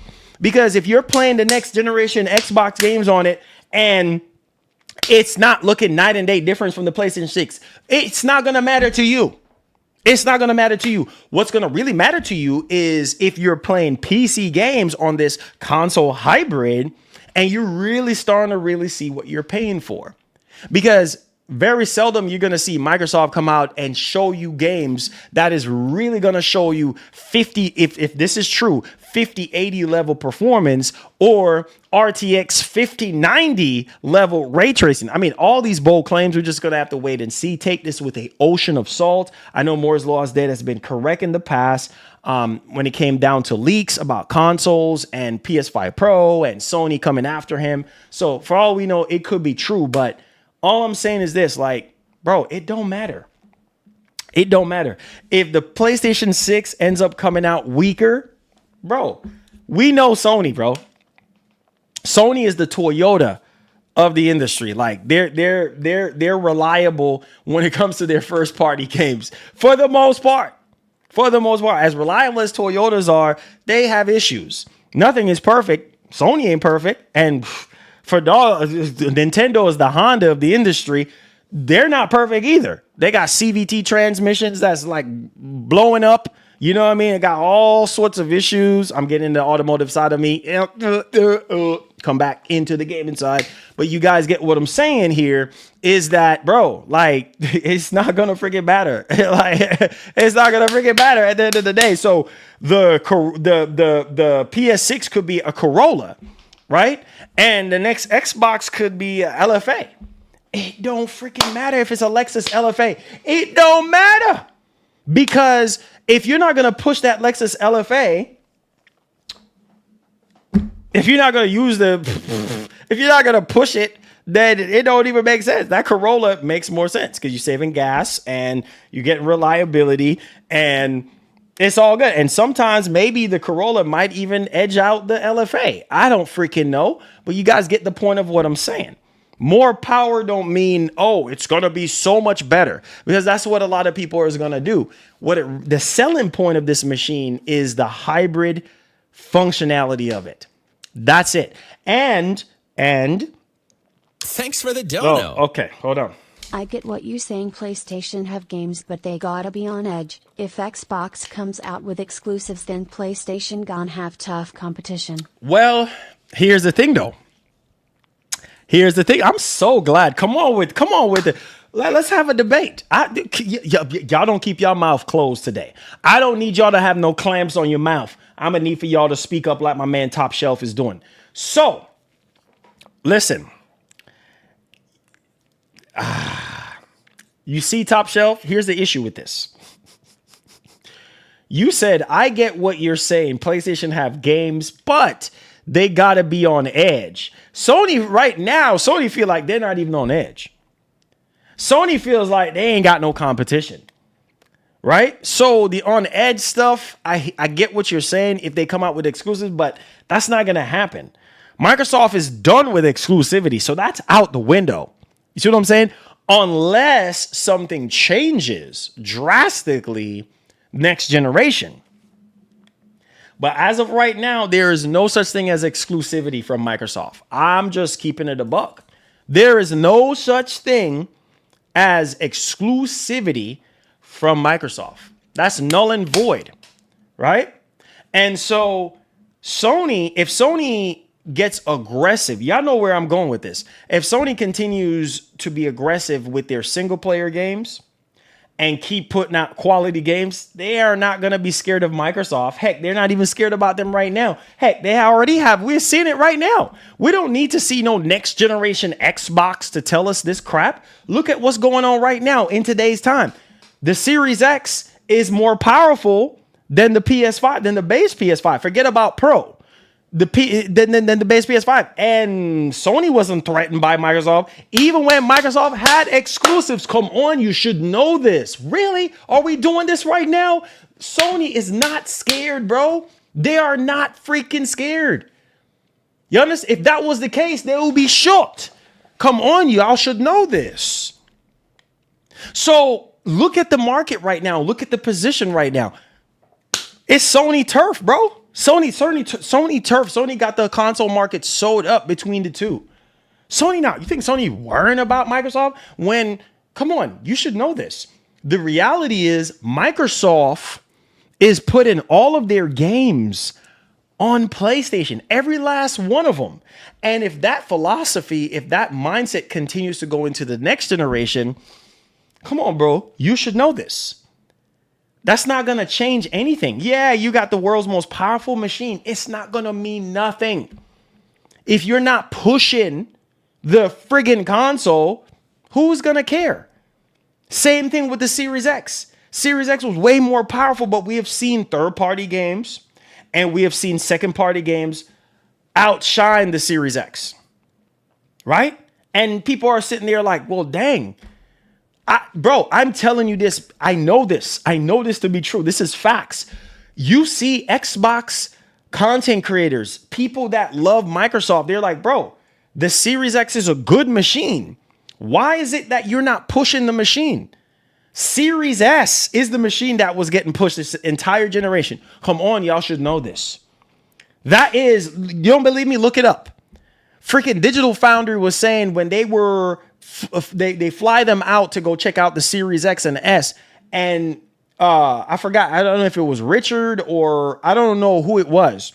Because if you're playing the next generation Xbox games on it, and it's not looking night and day difference from the PlayStation 6, it's not going to matter to you. It's not going to matter to you. What's going to really matter to you is if you're playing PC games on this console hybrid and you're really starting to really see what you're paying for. Because very seldom you're going to see Microsoft come out and show you games that is really going to show you 50, if this is true, 5080 level performance or RTX 5090 level ray tracing. I mean, all these bold claims, we're just going to have to wait and see. Take this with an ocean of salt. I know Moore's Law is Dead has been correct in the past when it came down to leaks about consoles and PS5 Pro and Sony coming after him. So for all we know, it could be true. But all I'm saying is this, like, bro, it don't matter. It don't matter. If the PlayStation 6 ends up coming out weaker, bro, we know Sony, bro. Sony is the Toyota of the industry. Like they're reliable when it comes to their first party games. For the most part, as reliable as Toyotas are, they have issues. Nothing is perfect. Sony ain't perfect. And for Nintendo is the Honda of the industry. they're not perfect either. They got CVT transmissions that's like blowing up. You know what I mean? It got all sorts of issues. I'm getting the automotive side of me. Come back into the gaming side. But you guys get what I'm saying here is that, bro, like, it's not going to freaking matter. Like, it's not going to freaking matter at the end of the day. So the PS6 could be a Corolla, right? And the next Xbox could be a LFA. It don't freaking matter if it's a Lexus LFA. It don't matter. Because if you're not going to push that Lexus LFA, if you're not going to use if you're not going to push it, then it don't even make sense. That Corolla makes more sense because you're saving gas and you're getting reliability and it's all good. And sometimes maybe the Corolla might even edge out the LFA. I don't freaking know, but you guys get the point of what I'm saying. More power don't mean, oh, it's going to be so much better, because that's what a lot of people are going to do. The selling point of this machine is the hybrid functionality of it. That's it. And thanks for the dono. Oh, okay, hold on. I get what you saying. PlayStation have games, but they gotta be on edge. If Xbox comes out with exclusives, then PlayStation gon' have tough competition. Well, here's the thing though. Here's the thing. I'm so glad. Come on with it. Let's have a debate. Y'all don't keep your mouth closed today. I don't need y'all to have no clamps on your mouth. I'm gonna need for y'all to speak up like my man Top Shelf is doing. So, listen. You see, Top Shelf, here's the issue with this. You said, I get what you're saying. PlayStation have games, but they gotta be on edge. Sony right now, Sony feel like they're not even on edge. Sony feels like they ain't got no competition, right? So the on edge stuff, I get what you're saying if they come out with exclusives, but that's not gonna happen. Microsoft is done with exclusivity, so that's out the window. You see what I'm saying? Unless something changes drastically next generation. But as of right now, there is no such thing as exclusivity from Microsoft. I'm just keeping it a buck. There is no such thing as exclusivity from Microsoft. That's null and void, right? And so Sony, if Sony gets aggressive, y'all know where I'm going with this. If Sony continues to be aggressive with their single player games and keep putting out quality games, they are not going to be scared of Microsoft. Heck, they're not even scared about them right now. Heck, they already have. We're seeing it right now. We don't need to see no next generation Xbox to tell us this crap. Look at what's going on right now in today's time. The Series X is more powerful than the PS5, than the base PS5. Forget about Pro. Than the base PS5. And Sony wasn't threatened by Microsoft. Even when Microsoft had exclusives. Come on, you should know this. Really? Are we doing this right now? Sony is not scared, bro. They are not freaking scared. You understand? If that was the case, they would be shocked. Come on, y'all should know this. So look at the market right now. Look at the position right now. It's Sony turf, bro. Sony turf. Sony got the console market sold up between the two. Sony now. You think Sony worrying about Microsoft? When, come on, you should know this. The reality is Microsoft is putting all of their games on PlayStation, every last one of them. And if that philosophy, if that mindset continues to go into the next generation, come on, bro, you should know this. That's not going to change anything. Yeah, you got the world's most powerful machine. It's not going to mean nothing. If you're not pushing the friggin' console, who's going to care? Same thing with the Series X. Series X was way more powerful, but we have seen third-party games and we have seen second-party games outshine the Series X, right? And people are sitting there like, well, dang. Bro, I'm telling you this. I know this. I know this to be true. This is facts. You see Xbox content creators, people that love Microsoft, they're like, bro, the Series X is a good machine. Why is it that you're not pushing the machine? Series S is the machine that was getting pushed this entire generation. Come on, y'all should know this. That is, you don't believe me? Look it up. Freaking Digital Foundry was saying when they were they fly them out to go check out the Series X and S, and I forgot. I don't know if it was Richard or I don't know who it was,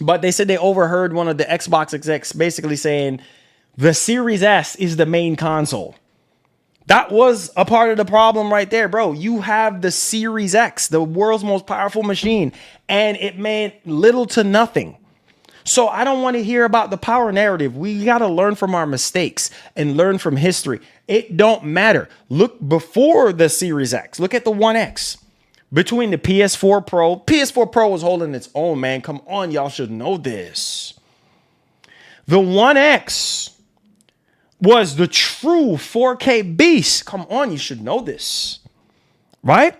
but they said they overheard one of the Xbox execs basically saying the Series S is the main console. That was a part of the problem right there, bro. You have the Series X, the world's most powerful machine, and it meant little to nothing. So I don't want to hear about the power narrative. We got to learn from our mistakes and learn from history. It don't matter. Look before the Series X. Look at the 1X. Between the PS4 Pro was holding its own, man. Come on, y'all should know this. The 1X was the true 4K beast. Come on, you should know this. Right?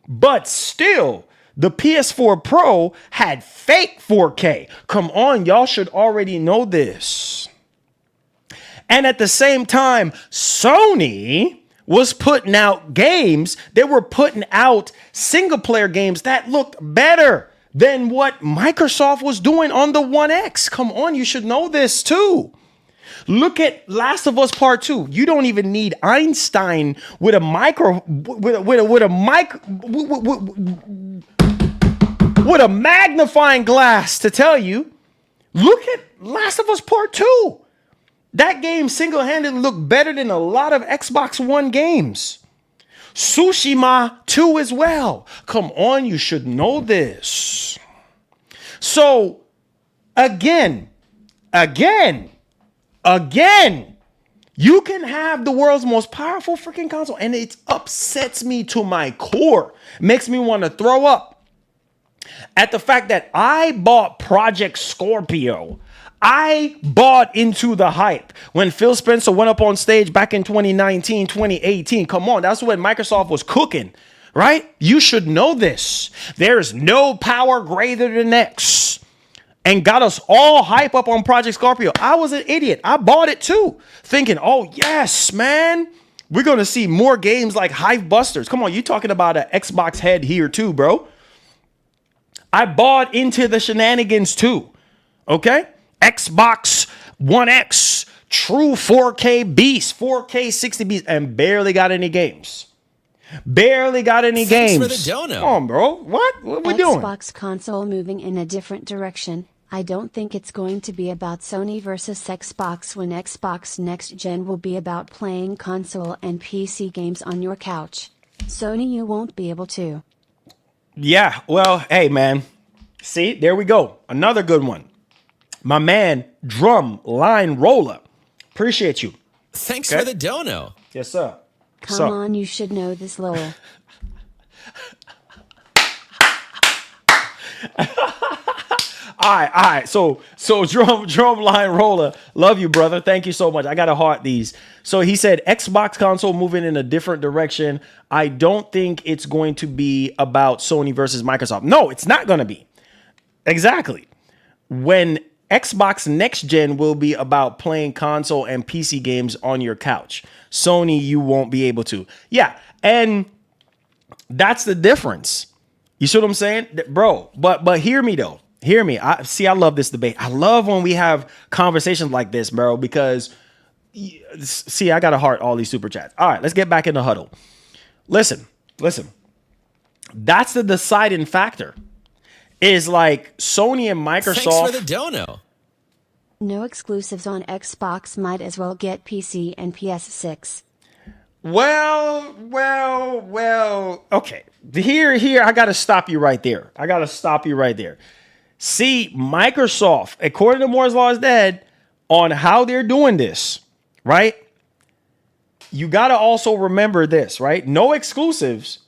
But still, the PS4 Pro had fake 4K. Come on, y'all should already know this. And at the same time, Sony was putting out games. They were putting out single player games that looked better than what Microsoft was doing on the 1X. Come on, you should know this too. Look at Last of Us Part 2. You don't even need Einstein with a magnifying glass to tell you. Look at Last of Us Part 2. That game single-handedly looked better than a lot of Xbox One games. Tsushima 2 as well. Come on, you should know this. So, again, you can have the world's most powerful freaking console, and it upsets me to my core. Makes me want to throw up at the fact that I bought Project Scorpio. I bought into the hype when Phil Spencer went up on stage back in 2019, 2018. Come on, that's when Microsoft was cooking, right? You should know this. There's no power greater than X. And got us all hype up on Project Scorpio. I was an idiot. I bought it too, thinking, oh, yes, man. We're going to see more games like Hive Busters. Come on, you talking about an Xbox head here too, bro. I bought into the shenanigans too, okay? Xbox One X, true 4K beast, 4K 60 beast, and barely got any games. Barely got any games. For the dono. Come on, bro. What we doing? Xbox console moving in a different direction. I don't think it's going to be about Sony versus Xbox when Xbox Next Gen will be about playing console and PC games on your couch. Sony, you won't be able to. Yeah, well, hey, man. See, there we go. Another good one. My man, Drum Line Roller. Appreciate you. Thanks for the dono. Yes, sir. Come on, you should know this, Lowell. All right. So drum line roller. Love you, brother. Thank you so much. I got to heart these. So he said Xbox console moving in a different direction. I don't think it's going to be about Sony versus Microsoft. No, it's not going to be. Exactly. When Xbox Next Gen will be about playing console and PC games on your couch. Sony, you won't be able to. Yeah, and that's the difference. You see what I'm saying? Bro, but hear me though. Hear me. I love this debate. I love when we have conversations like this, bro, because I got to heart all these super chats. All right, let's get back in the huddle. Listen. That's the deciding factor. Is like Sony and Microsoft. Thanks for the dono. No exclusives on Xbox, might as well get PC and PS6. Well. Okay. Here, I got to stop you right there. See, Microsoft, according to Moore's Law is Dead, on how they're doing this, right? You got to also remember this, right? No exclusives,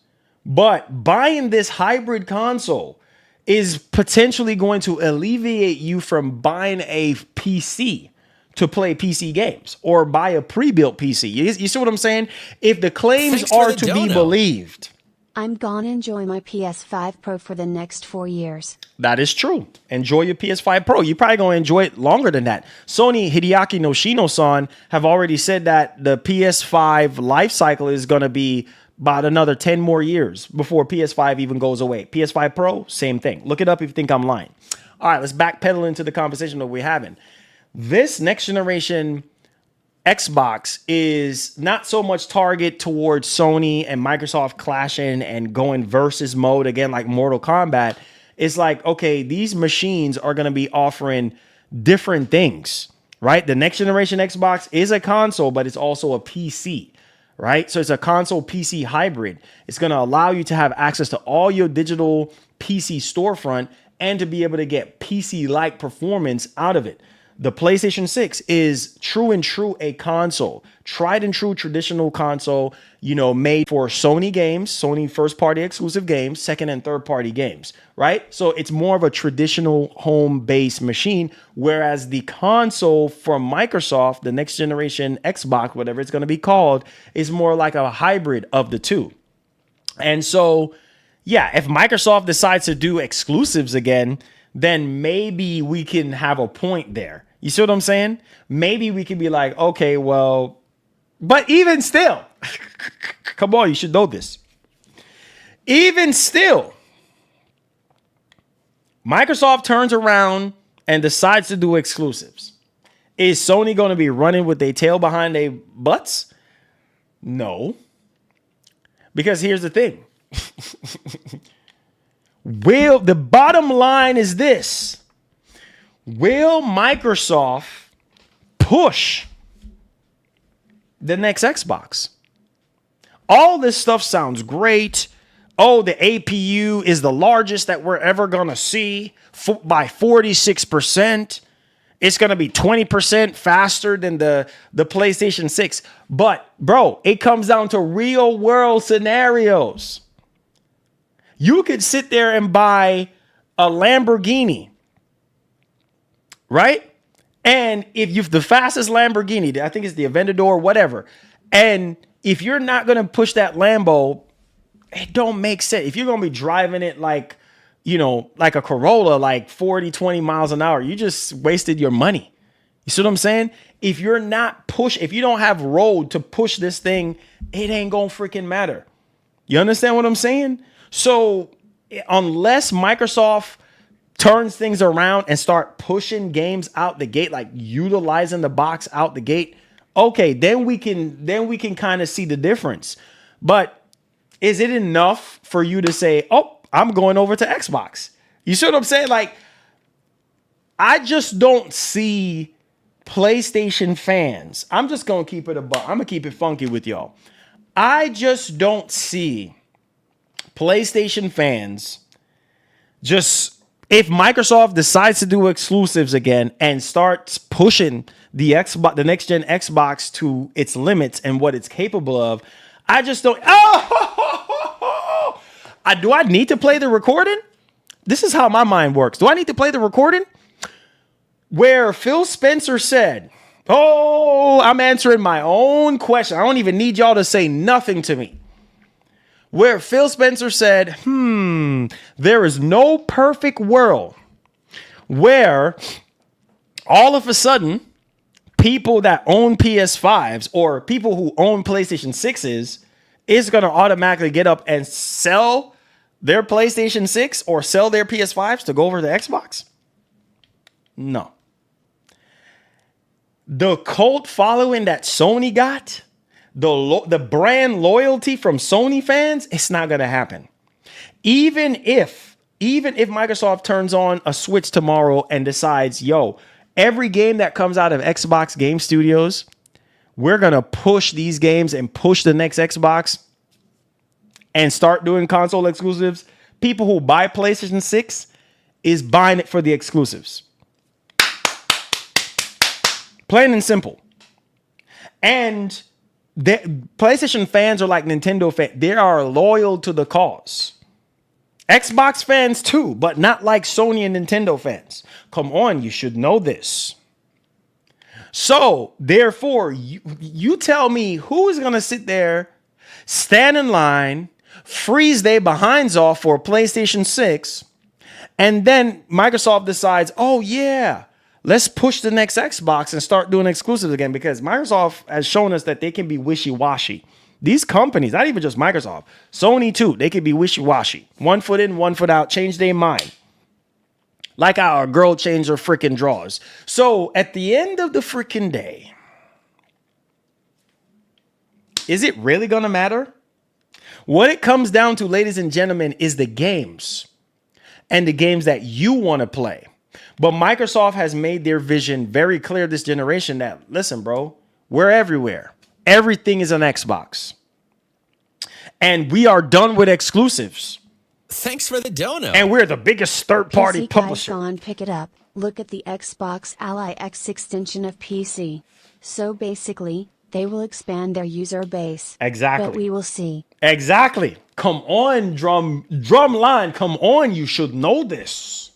but buying this hybrid console is potentially going to alleviate you from buying a PC to play PC games or buy a pre-built PC. You see what I'm saying? If the claims are to be believed. I'm gonna enjoy my PS5 Pro for the next 4 years. That is true. Enjoy your PS5 Pro. You're probably going to enjoy it longer than that. Sony Hideaki Noshino-san have already said that the PS5 life cycle is going to be about another 10 more years before PS5 even goes away. PS5 Pro, same thing. Look it up if you think I'm lying. All right, let's backpedal into the conversation that we're having. This next generation Xbox is not so much target towards Sony and Microsoft clashing and going versus mode again, like Mortal Kombat. It's like, okay, these machines are going to be offering different things, right? The next generation Xbox is a console, but it's also a PC, right? So it's a console PC hybrid. It's going to allow you to have access to all your digital PC storefront and to be able to get PC-like performance out of it. The PlayStation 6 is true a console, tried and true traditional console, made for Sony games, Sony first party exclusive games, second and third party games, right? So it's more of a traditional home-based machine, whereas the console from Microsoft, the next generation Xbox, whatever it's going to be called, is more like a hybrid of the two. And so, yeah, if Microsoft decides to do exclusives again, then maybe we can have a point there. You see what I'm saying? Maybe we can be like, okay, well, but even still, come on, you should know this. Even still, Microsoft turns around and decides to do exclusives. Is Sony going to be running with their tail behind their butts? No. Because here's the thing. The bottom line is this. Will Microsoft push the next Xbox? All this stuff sounds great. Oh, the APU is the largest that we're ever going to see by 46%. It's going to be 20% faster than the PlayStation 6. But, bro, it comes down to real world scenarios. You could sit there and buy a Lamborghini, right? And if you've the fastest Lamborghini, I think it's the Aventador, whatever. And if you're not going to push that Lambo, it don't make sense. If you're going to be driving it like, like a Corolla, like 40, 20 miles an hour, you just wasted your money. You see what I'm saying? If you're not if you don't have road to push this thing, it ain't going to freaking matter. You understand what I'm saying? So unless Microsoft turns things around and start pushing games out the gate, like utilizing the box out the gate, okay, then we can kind of see the difference. But is it enough for you to say, oh, I'm going over to Xbox? You see what I'm saying? Like, I just don't see PlayStation fans. I'm just going to keep it I'm going to keep it funky with y'all. I just don't see PlayStation fans if Microsoft decides to do exclusives again and starts pushing the next gen Xbox to its limits and what it's capable of, I just don't. Do I need to play the recording? This is how my mind works. Do I need to play the recording where Phil Spencer said, "Oh, I'm answering my own question. I don't even need y'all to say nothing to me." Where Phil Spencer said, there is no perfect world where all of a sudden people that own PS5s or people who own PlayStation 6s is going to automatically get up and sell their PlayStation 6 or sell their PS5s to go over to Xbox? No. The cult following that Sony got, the brand loyalty from Sony fans, it's not going to happen. Even if Microsoft turns on a switch tomorrow and decides, every game that comes out of Xbox Game Studios, we're going to push these games and push the next Xbox and start doing console exclusives, people who buy PlayStation 6 is buying it for the exclusives. Plain and simple. And PlayStation fans are like Nintendo fans. They are loyal to the cause. Xbox fans too, but not like Sony and Nintendo fans. Come on, you should know this. So, therefore, you tell me who is going to sit there, stand in line, freeze their behinds off for a PlayStation 6, and then Microsoft decides, oh yeah, let's push the next Xbox and start doing exclusives again, because Microsoft has shown us that they can be wishy-washy. These companies, not even just Microsoft, Sony too, they can be wishy-washy. 1 foot in, 1 foot out, change their mind. Like how a girl changed her freaking drawers. So at the end of the freaking day, Is it really going to matter? What it comes down to, ladies and gentlemen, is the games and the games that you want to play. But Microsoft has made their vision very clear this generation that, listen, bro, we're everywhere. Everything is on Xbox. And we are done with exclusives. Thanks for the dono. And we're the biggest third-party publisher. Go on, pick it up. Look at the Xbox Ally X extension of PC. So basically, they will expand their user base. Exactly. But we will see. Exactly. Come on, drum line. Come on, you should know this.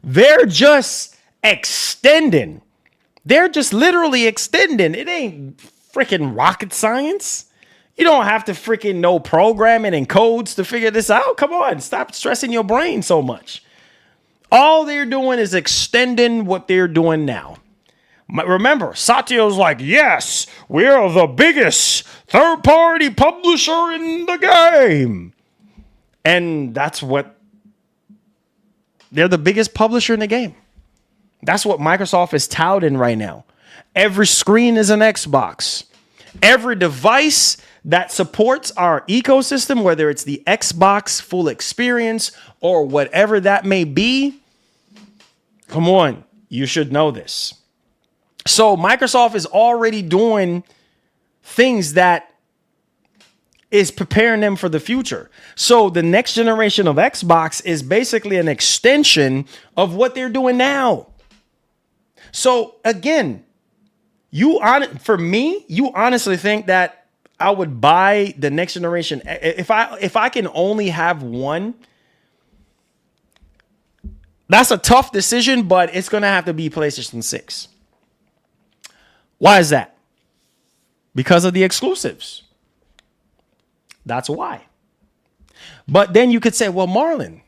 They're just extending. They're just literally extending. It ain't freaking rocket science. You don't have to freaking know programming and codes to figure this out. Come on, stop stressing your brain so much. All they're doing is extending what they're doing now. Remember, Satya's like, yes, we're the biggest third-party publisher in the game. And that's what, they're the biggest publisher in the game. That's what Microsoft is touting right now. Every screen is an Xbox. Every device that supports our ecosystem, whether it's the Xbox full experience or whatever that may be, come on, you should know this. So Microsoft is already doing things that is preparing them for the future. So the next generation of Xbox is basically an extension of what they're doing now. So again, you honestly think that I would buy the next generation if I can only have one? That's a tough decision, but it's going to have to be PlayStation 6. Why is that? Because of the exclusives. That's why. But then you could say, well, Marlon,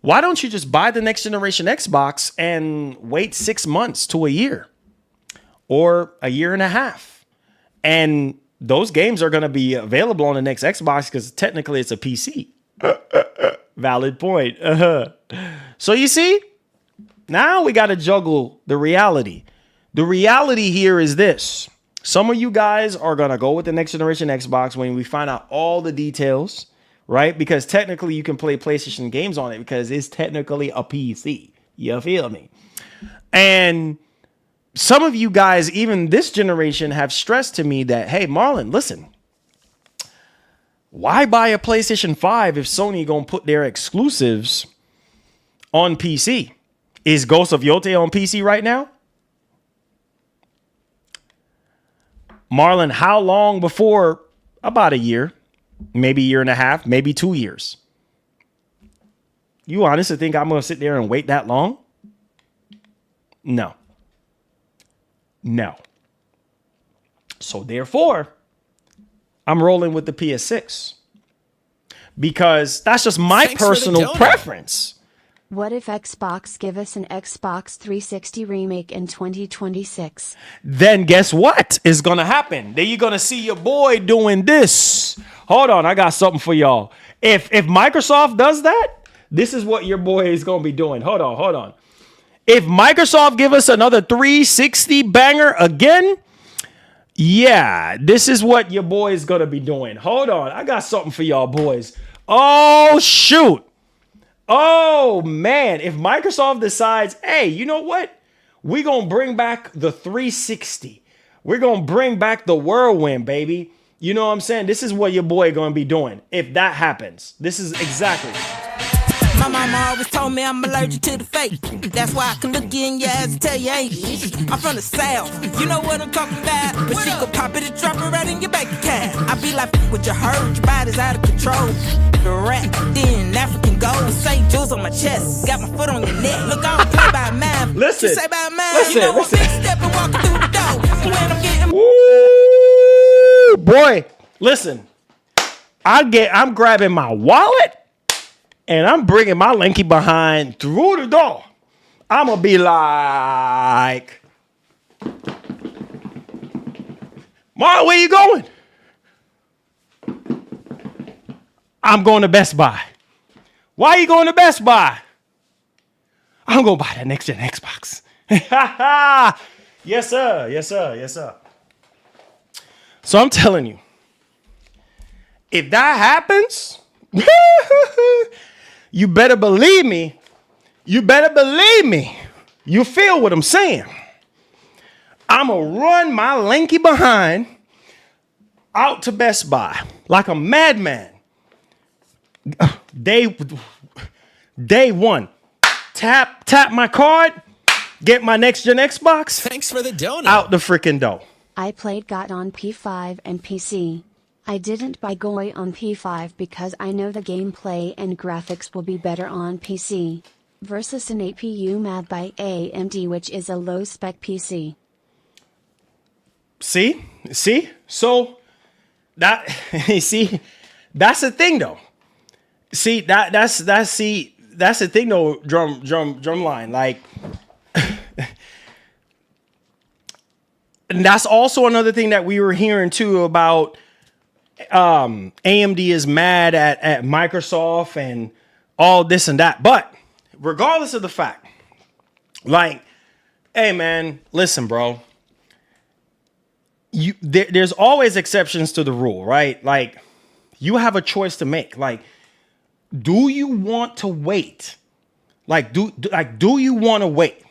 why don't you just buy the next generation Xbox and wait 6 months to a year or a year and a half? And those games are going to be available on the next Xbox because technically it's a PC. Valid point. So you see, now we got to juggle the reality. The reality here is this. Some of you guys are going to go with the next generation Xbox when we find out all the details, right? Because technically you can play PlayStation games on it because it's technically a PC. You feel me? And some of you guys, even this generation, have stressed to me that, hey, Marlon, listen, why buy a PlayStation 5 if Sony going to put their exclusives on PC? Is Ghost of Yotei on PC right now? Marlon, how long before? About a year, maybe a year and a half, maybe 2 years. You honestly think I'm going to sit there and wait that long? No. So therefore, I'm rolling with the PS6 because that's just my personal preference. What if Xbox give us an Xbox 360 remake in 2026? Then guess what is going to happen? Then you're going to see your boy doing this. Hold on, I got something for y'all. If Microsoft does that, this is what your boy is going to be doing. Hold on. If Microsoft give us another 360 banger again, yeah, this is what your boy is going to be doing. Hold on, I got something for y'all boys. Oh, shoot. Oh, man, if Microsoft decides, hey, you know what? We're going to bring back the 360. We're going to bring back the whirlwind, baby. You know what I'm saying? This is what your boy going to be doing. If that happens, this is exactly. My mama always told me I'm allergic to the fake. That's why I can look you in your ass and tell you ain't. I'm from the South, you know what I'm talking about. But she gon' pop it and drop it right in your bank account. I be like, what you heard, your body's out of control. The rat, then African gold. St. Jules on my chest, got my foot on your neck. Look, I don't play by mine. Listen, you say by mine, you know I'm big stepping, walking through the door. When I'm getting... Woo, boy, listen. I'm grabbing my wallet. And I'm bringing my lanky behind through the door. I'm going to be like, Mark, where you going? I'm going to Best Buy. Why are you going to Best Buy? I'm going to buy the next gen Xbox. Yes, sir. So I'm telling you, if that happens, you better believe me. You better believe me. You feel what I'm saying? I'm going to run my lanky behind out to Best Buy like a madman. Day one. Tap my card. Get my next gen Xbox. Thanks for the donut. Out the freaking dough. I played GOT on P5 and PC. I didn't buy GOI on P5 because I know the gameplay and graphics will be better on PC. Versus an APU made by AMD, which is a low-spec PC. See? So that see, that's the thing though. See, that's the thing though, drumline. Like, and that's also another thing that we were hearing too about AMD is mad at Microsoft and all this and that. But regardless of the fact, like, hey man, listen, bro. There's always exceptions to the rule, right? Like, you have a choice to make. Like, do you want to wait? Like, do you want to wait?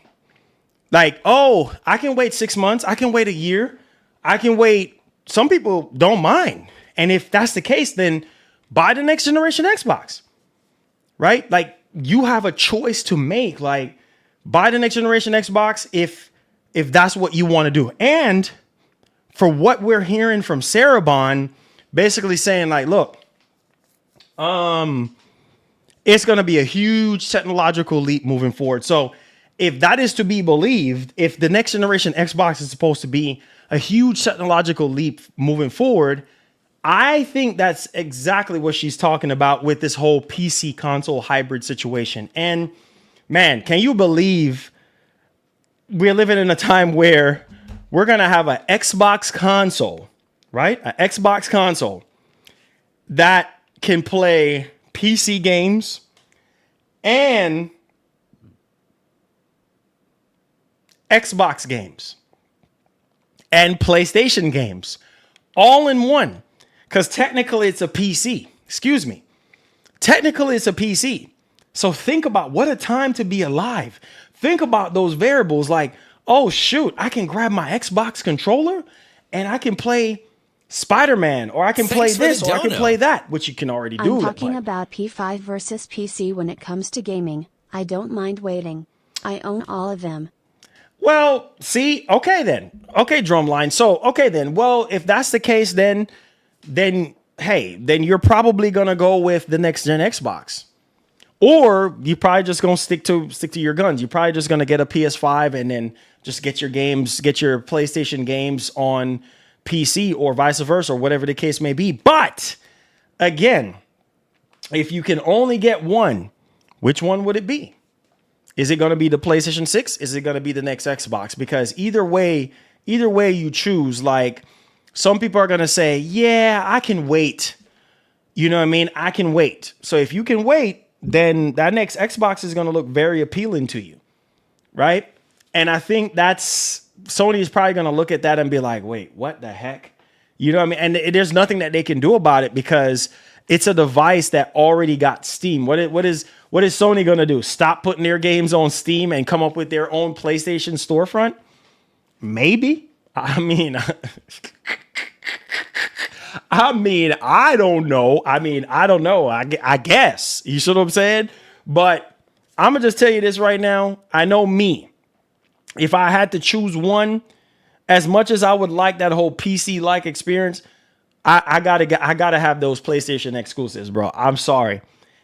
Like, oh, I can wait 6 months. I can wait a year. I can wait. Some people don't mind. And if that's the case, then buy the next generation Xbox, right? Like, you have a choice to make. Like, buy the next generation Xbox if that's what you want to do. And for what we're hearing from Sarabon, basically saying like, look, it's going to be a huge technological leap moving forward. So if that is to be believed, if the next generation Xbox is supposed to be a huge technological leap moving forward, I think that's exactly what she's talking about with this whole PC console hybrid situation. And man, can you believe we're living in a time where we're going to have an Xbox console, right? An Xbox console that can play PC games and Xbox games and PlayStation games all in one. Because technically it's a PC. Excuse me. Technically it's a PC. So think about what a time to be alive. Think about those variables like, oh, shoot, I can grab my Xbox controller and I can play Spider-Man, or I can play this, or I can play that, which you can already do. I'm talking about P5 versus PC when it comes to gaming. I don't mind waiting. I own all of them. Well, see, okay then. Okay, Drumline. So, okay then. Well, if that's the case, then you're probably gonna go with the next gen Xbox. Or you probably just gonna stick to your guns. You're probably just gonna get a PS5 and then just get your PlayStation games on PC or vice versa, or whatever the case may be. But again, if you can only get one, which one would it be? Is it going to be the PlayStation 6? Is it going to be the next Xbox? Because either way you choose, like, some people are going to say, yeah, I can wait. You know what I mean? I can wait. So if you can wait, then that next Xbox is going to look very appealing to you, right? And I think Sony is probably going to look at that and be like, wait, what the heck? You know what I mean? And there's nothing that they can do about it because it's a device that already got Steam. What is Sony going to do? Stop putting their games on Steam and come up with their own PlayStation storefront? Maybe. I mean, I don't know. I guess. You see what I'm saying? But I'm going to just tell you this right now. I know me. If I had to choose one, as much as I would like that whole PC-like experience, I gotta have those PlayStation exclusives, bro. I'm sorry.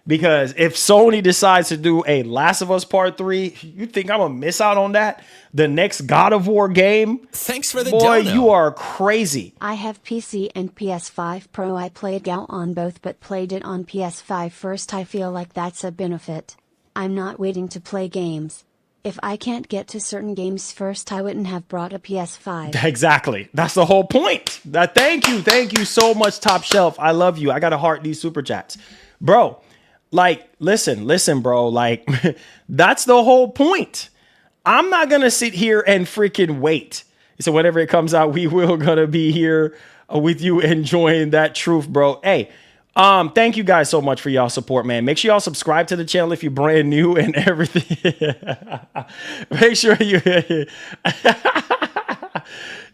Because if Sony decides to do a Last of Us Part 3, you think I'm gonna miss out on that? The next God of War game? Thanks for the boy, dono. You are crazy. I have PC and PS5 Pro. I played GOT on both but played it on PS5 first. I feel like that's a benefit. I'm not waiting to play games. If I can't get to certain games first, I wouldn't have brought a PS5. Exactly. That's the whole point. Thank you so much, Top Shelf. I love you. I got to heart these super chats. Bro, like, listen, bro. Like, that's the whole point. I'm not going to sit here and freaking wait. So whenever it comes out, we will going to be here with you enjoying that truth, bro. Hey, thank you guys so much for y'all support, man. Make sure y'all subscribe to the channel if you're brand new and everything. Make sure you,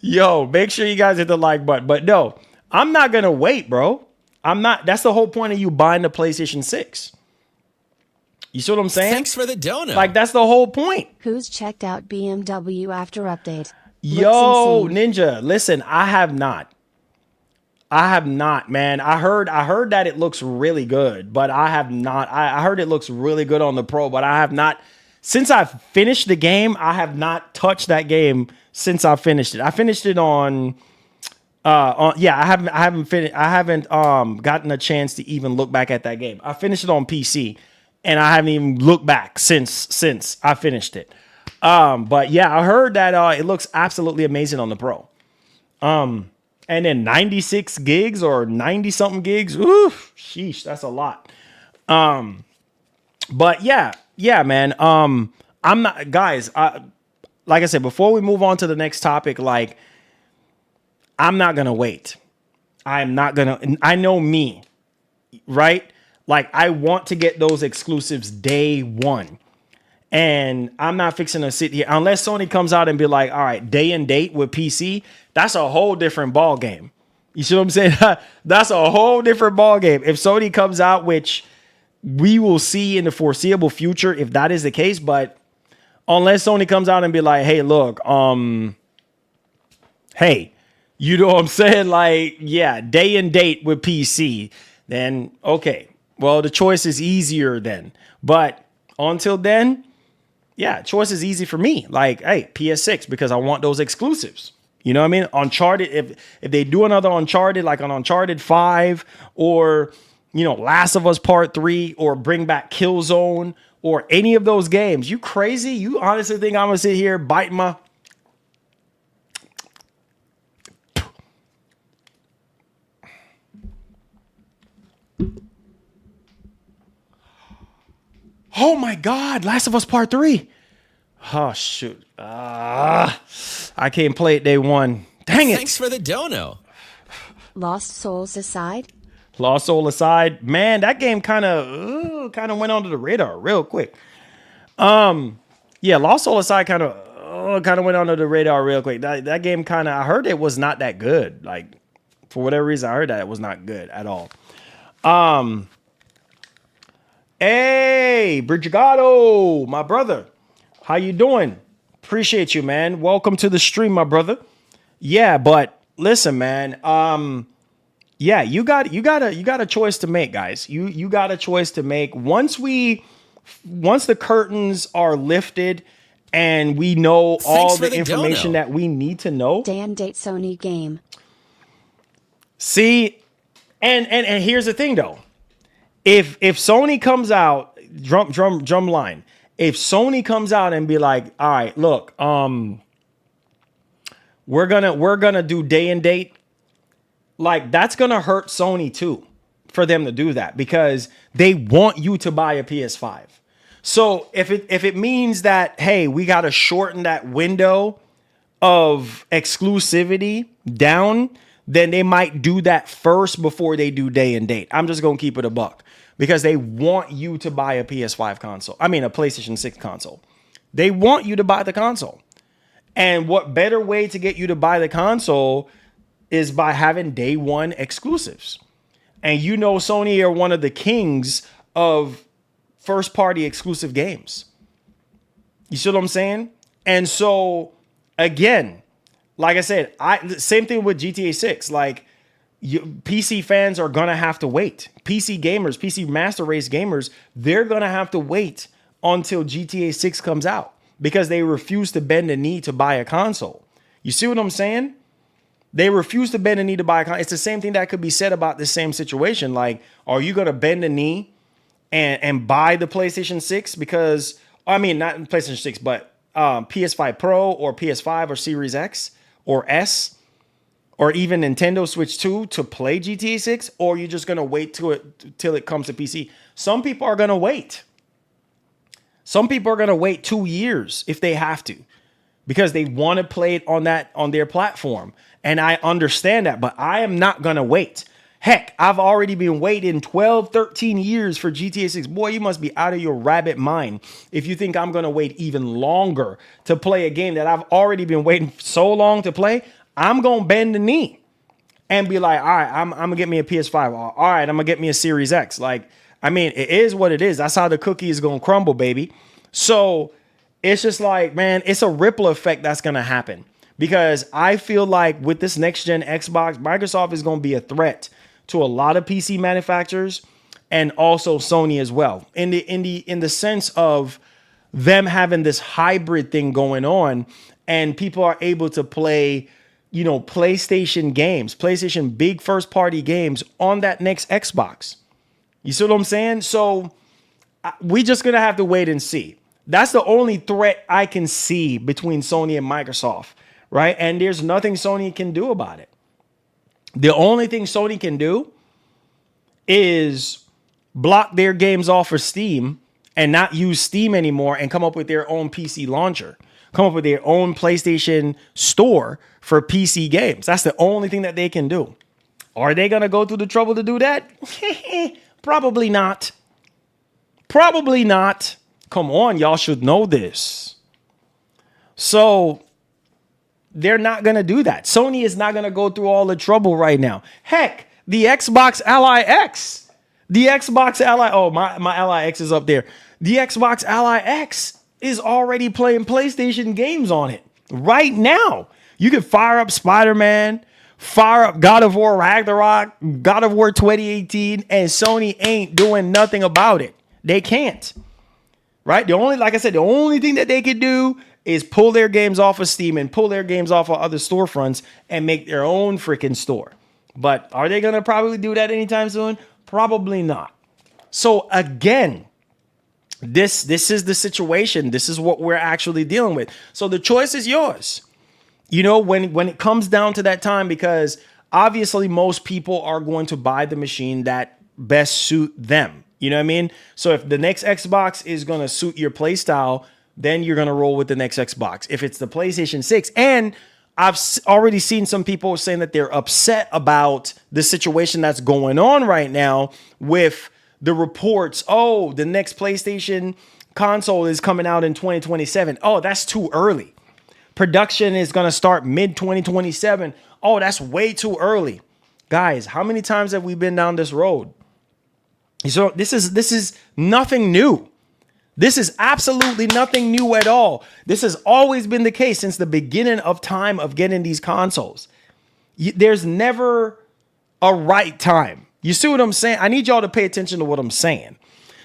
yo, make sure you guys hit the like button. But no, I'm not gonna wait, bro. I'm not. That's the whole point of you buying the PlayStation 6. You see what I'm saying? Thanks for the donut. Like, that's the whole point. Who's checked out BMW after update? Yo, Looks insane. Ninja, listen, I have not, man. I heard that it looks really good, but I have not. I heard it looks really good on the Pro, but I have not. Since I've finished the game, I have not touched that game since I finished it. I finished it on yeah, I haven't finished. I haven't gotten a chance to even look back at that game. I finished it on PC, and I haven't even looked back since I finished it. But yeah, I heard that it looks absolutely amazing on the Pro. And then 96 gigs or 90 something gigs. Oof, sheesh, that's a lot. But yeah, man. I'm not, guys. Like I said, before we move on to the next topic, like, I'm not gonna wait. I'm not gonna. I know me, right? Like, I want to get those exclusives day one. And I'm not fixing to sit here unless Sony comes out and be like, all right, day and date with PC. That's a whole different ball game. You see what I'm saying? That's a whole different ball game. If Sony comes out, which we will see in the foreseeable future, if that is the case, but unless Sony comes out and be like, hey, look, hey, you know what I'm saying? Like, yeah, day and date with PC, then okay. Well, the choice is easier then. But until then, yeah, choice is easy for me. Like, hey, PS6, because I want those exclusives. You know what I mean? Uncharted, if they do another Uncharted, like an Uncharted 5, or, you know, Last of Us Part 3, or bring back Killzone, or any of those games, you crazy? You honestly think I'm going to sit here biting my... Oh my God, Last of Us Part 3. Oh, shoot. I can't play it day one. Dang it. Thanks for the dono. Lost Souls aside? Lost Soul aside, man, that game kind of went under the radar real quick. Yeah, Lost Soul aside kind of went under the radar real quick. That game kind of, I heard it was not that good. Like, for whatever reason, I heard that it was not good at all. Hey, Brigado, my brother. How you doing? Appreciate you, man. Welcome to the stream, my brother. Yeah, but listen, man. Yeah, you got a choice to make, guys. You got a choice to make. Once the curtains are lifted and we know all the information that we need to know. Day and date Sony game. See, and here's the thing though. If Sony comes out, drum line. If Sony comes out and be like, all right, look, we're gonna do day and date, like, that's gonna hurt Sony too for them to do that, because they want you to buy a PS5. So if it means that, hey, we gotta shorten that window of exclusivity down, then they might do that first before they do day and date. I'm just gonna keep it a buck. Because they want you to buy a PS5 console. I mean, a PlayStation 6 console. They want you to buy the console. And what better way to get you to buy the console is by having day one exclusives. And you know Sony are one of the kings of first party exclusive games. You see what I'm saying? And so, again, like I said, same thing with GTA 6. Like, PC fans are going to have to wait. PC gamers, PC Master Race gamers, they're going to have to wait until GTA 6 comes out because they refuse to bend the knee to buy a console. You see what I'm saying? They refuse to bend the knee to buy a console. It's the same thing that could be said about this same situation. Like, are you going to bend the knee and buy the PlayStation 6? Because, I mean, not PlayStation 6, but PS5 Pro or PS5 or Series X or S, or even Nintendo Switch 2 to play GTA 6, or you're just going to wait till it comes to PC. Some people are going to wait. Some people are going to wait 2 years if they have to, because they want to play it on their platform. And I understand that, but I am not going to wait. Heck, I've already been waiting 12, 13 years for GTA 6. Boy, you must be out of your rabbit mind if you think I'm going to wait even longer to play a game that I've already been waiting so long to play. I'm going to bend the knee and be like, all right, I'm going to get me a PS5. All right, I'm going to get me a Series X. Like, I mean, it is what it is. That's how the cookie is going to crumble, baby. So it's just like, man, it's a ripple effect that's going to happen, because I feel like with this next gen Xbox, Microsoft is going to be a threat to a lot of PC manufacturers and also Sony as well. In the sense of them having this hybrid thing going on, and people are able to play, you know, PlayStation games, PlayStation big first party games on that next Xbox. You see what I'm saying? So we just gonna have to wait and see. That's the only threat I can see between Sony and Microsoft, right? And there's nothing Sony can do about it. The only thing Sony can do is block their games off of Steam and not use Steam anymore and come up with their own PC launcher, come up with their own PlayStation store for PC games. That's the only thing that they can do. Are they going to go through the trouble to do that? Probably not. Probably not. Come on, y'all should know this. So they're not going to do that. Sony is not going to go through all the trouble right now. Heck, the Xbox Ally X. The Xbox Ally. Oh, my Ally X is up there. The Xbox Ally X is already playing PlayStation games on it right now. You can fire up Spider-Man, fire up God of War Ragnarok, God of War 2018, and Sony ain't doing nothing about it. They can't. Right? Like I said, the only thing that they could do is pull their games off of Steam and pull their games off of other storefronts and make their own freaking store. But are they going to probably do that anytime soon? Probably not. So again, this is the situation. This is what we're actually dealing with. So the choice is yours. You know, when it comes down to that time, because obviously most people are going to buy the machine that best suit them. You know what I mean? So if the next Xbox is going to suit your play style, then you're going to roll with the next Xbox. If it's the PlayStation 6, and I've already seen some people saying that they're upset about the situation that's going on right now with the reports. Oh, the next PlayStation console is coming out in 2027. Oh, that's too early. Production is going to start mid 2027. Oh, that's way too early. Guys, how many times have we been down this road? So this is nothing new. This is absolutely nothing new at all. This has always been the case since the beginning of time of getting these consoles. There's never a right time. You see what I'm saying? I need y'all to pay attention to what I'm saying.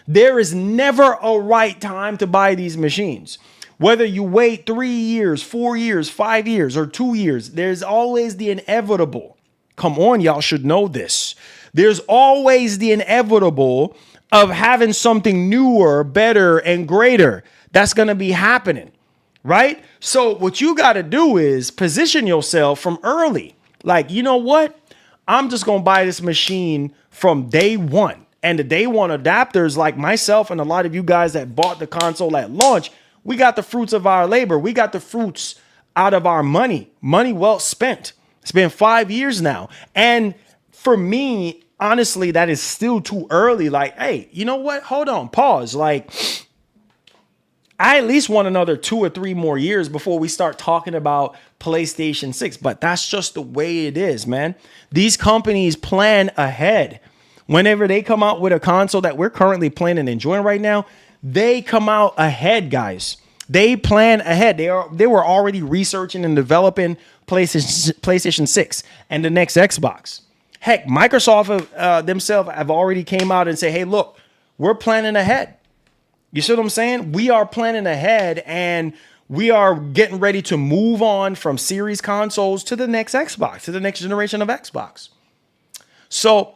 There is never a right time to buy these machines. Whether you wait 3 years, 4 years, 5 years, or 2 years, there's always the inevitable. Come on, y'all should know this. There's always the inevitable of having something newer, better, and greater that's going to be happening, right? So what you got to do is position yourself from early. Like, you know what? I'm just going to buy this machine from day one. And the day one adapters, like myself and a lot of you guys that bought the console at launch, we got the fruits of our labor. We got the fruits out of our money well spent. It's been 5 years now. And for me, honestly, that is still too early. Like, hey, you know what? Hold on, pause. Like, I at least want another 2 or 3 more years before we start talking about PlayStation 6. But that's just the way it is, man. These companies plan ahead. Whenever they come out with a console that we're currently playing and enjoying right now, they come out ahead, guys. They plan ahead. They were already researching and developing PlayStation 6 and the next Xbox. Heck, Microsoft themselves have already came out and say, hey, look, we're planning ahead. You see what I'm saying? We are planning ahead, and we are getting ready to move on from series consoles to the next Xbox, to the next generation of Xbox. So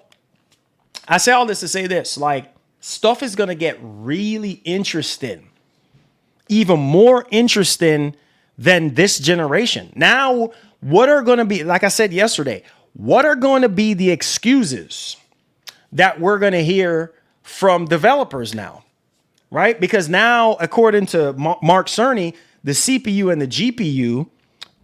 I say all this to say this, like, stuff is going to get really interesting, even more interesting than this generation. Now, what are going to be, like I said yesterday, what are going to be the excuses that we're going to hear from developers now, right? Because now, according to Mark Cerny, the CPU and the GPU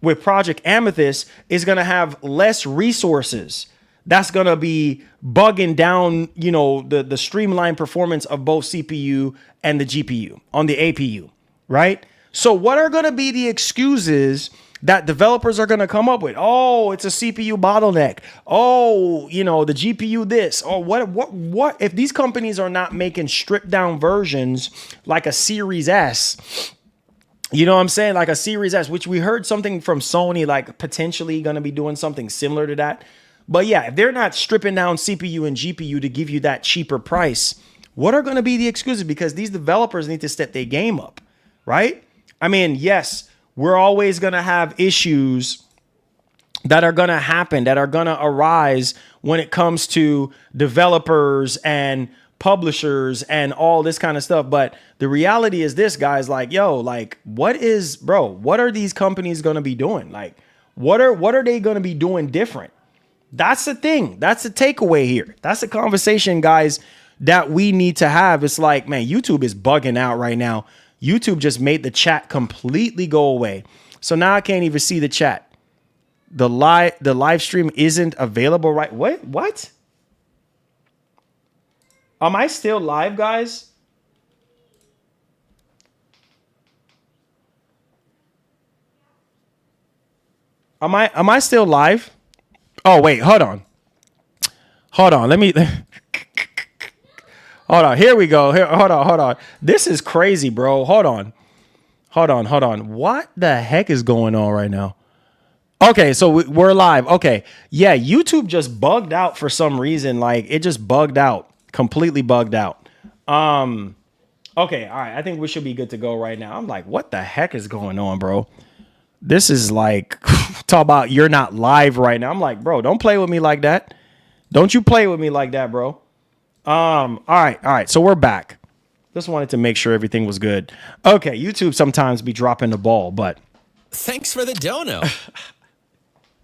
with Project Amethyst is going to have less resources. That's going to be bugging down, the streamlined performance of both CPU and the GPU on the APU, right? So what are going to be the excuses that developers are going to come up with? Oh, it's a CPU bottleneck. Oh, the GPU this. Oh, what if these companies are not making stripped down versions like a Series S? You know what I'm saying? Like a Series S, which we heard something from Sony, like potentially going to be doing something similar to that. But yeah, if they're not stripping down CPU and GPU to give you that cheaper price, what are going to be the excuses? Because these developers need to step their game up, right? I mean, yes, we're always going to have issues that are going to happen, that are going to arise when it comes to developers and publishers and all this kind of stuff. But the reality is this, guys, like, what are these companies going to be doing? Like, what are they going to be doing different? That's the thing. That's the takeaway here. That's the conversation, guys, that we need to have. It's like, man, YouTube is bugging out right now. YouTube just made the chat completely go away. So now I can't even see the chat. The live stream isn't available, right? What? Am I still live, guys? Am I still live? Oh, wait, hold on. Let me hold on. Here we go. Hold on. This is crazy, bro. Hold on. What the heck is going on right now? Okay, so we're live. Okay. Yeah, YouTube just bugged out for some reason. Like, it just bugged out. Completely bugged out. Okay, all right. I think we should be good to go right now. I'm like, what the heck is going on, bro? This is like, talk about you're not live right now. I'm like, bro, don't play with me like that. Don't you play with me like that, bro. All right. So we're back. Just wanted to make sure everything was good. Okay, YouTube sometimes be dropping the ball, but Thanks for the dono.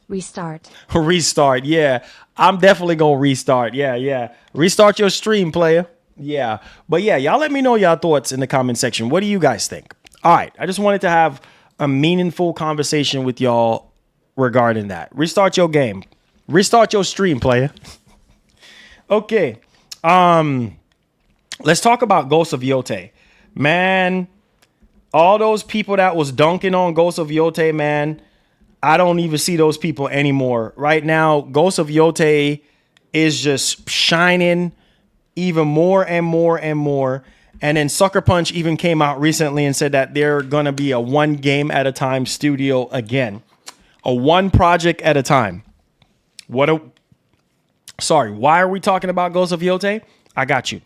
Restart. Restart, yeah. I'm definitely gonna restart. Yeah. Restart your stream, player. Yeah. But yeah, y'all let me know y'all thoughts in the comment section. What do you guys think? All right. I just wanted to have a meaningful conversation with y'all regarding that. Restart your game. Restart your stream, player. Okay. Let's talk about Ghost of Yotei. Man, all those people that was dunking on Ghost of Yotei, man, I don't even see those people anymore. Right now, Ghost of Yotei is just shining even more and more and more. And then Sucker Punch even came out recently and said that they're going to be a one game at a time studio again. A one project at a time. Why are we talking about Ghost of Yotei? I got you.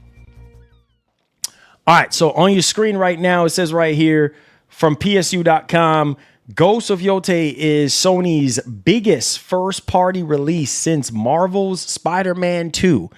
All right, so on your screen right now, it says right here from PSU.com, Ghost of Yotei is Sony's biggest first-party release since Marvel's Spider-Man 2.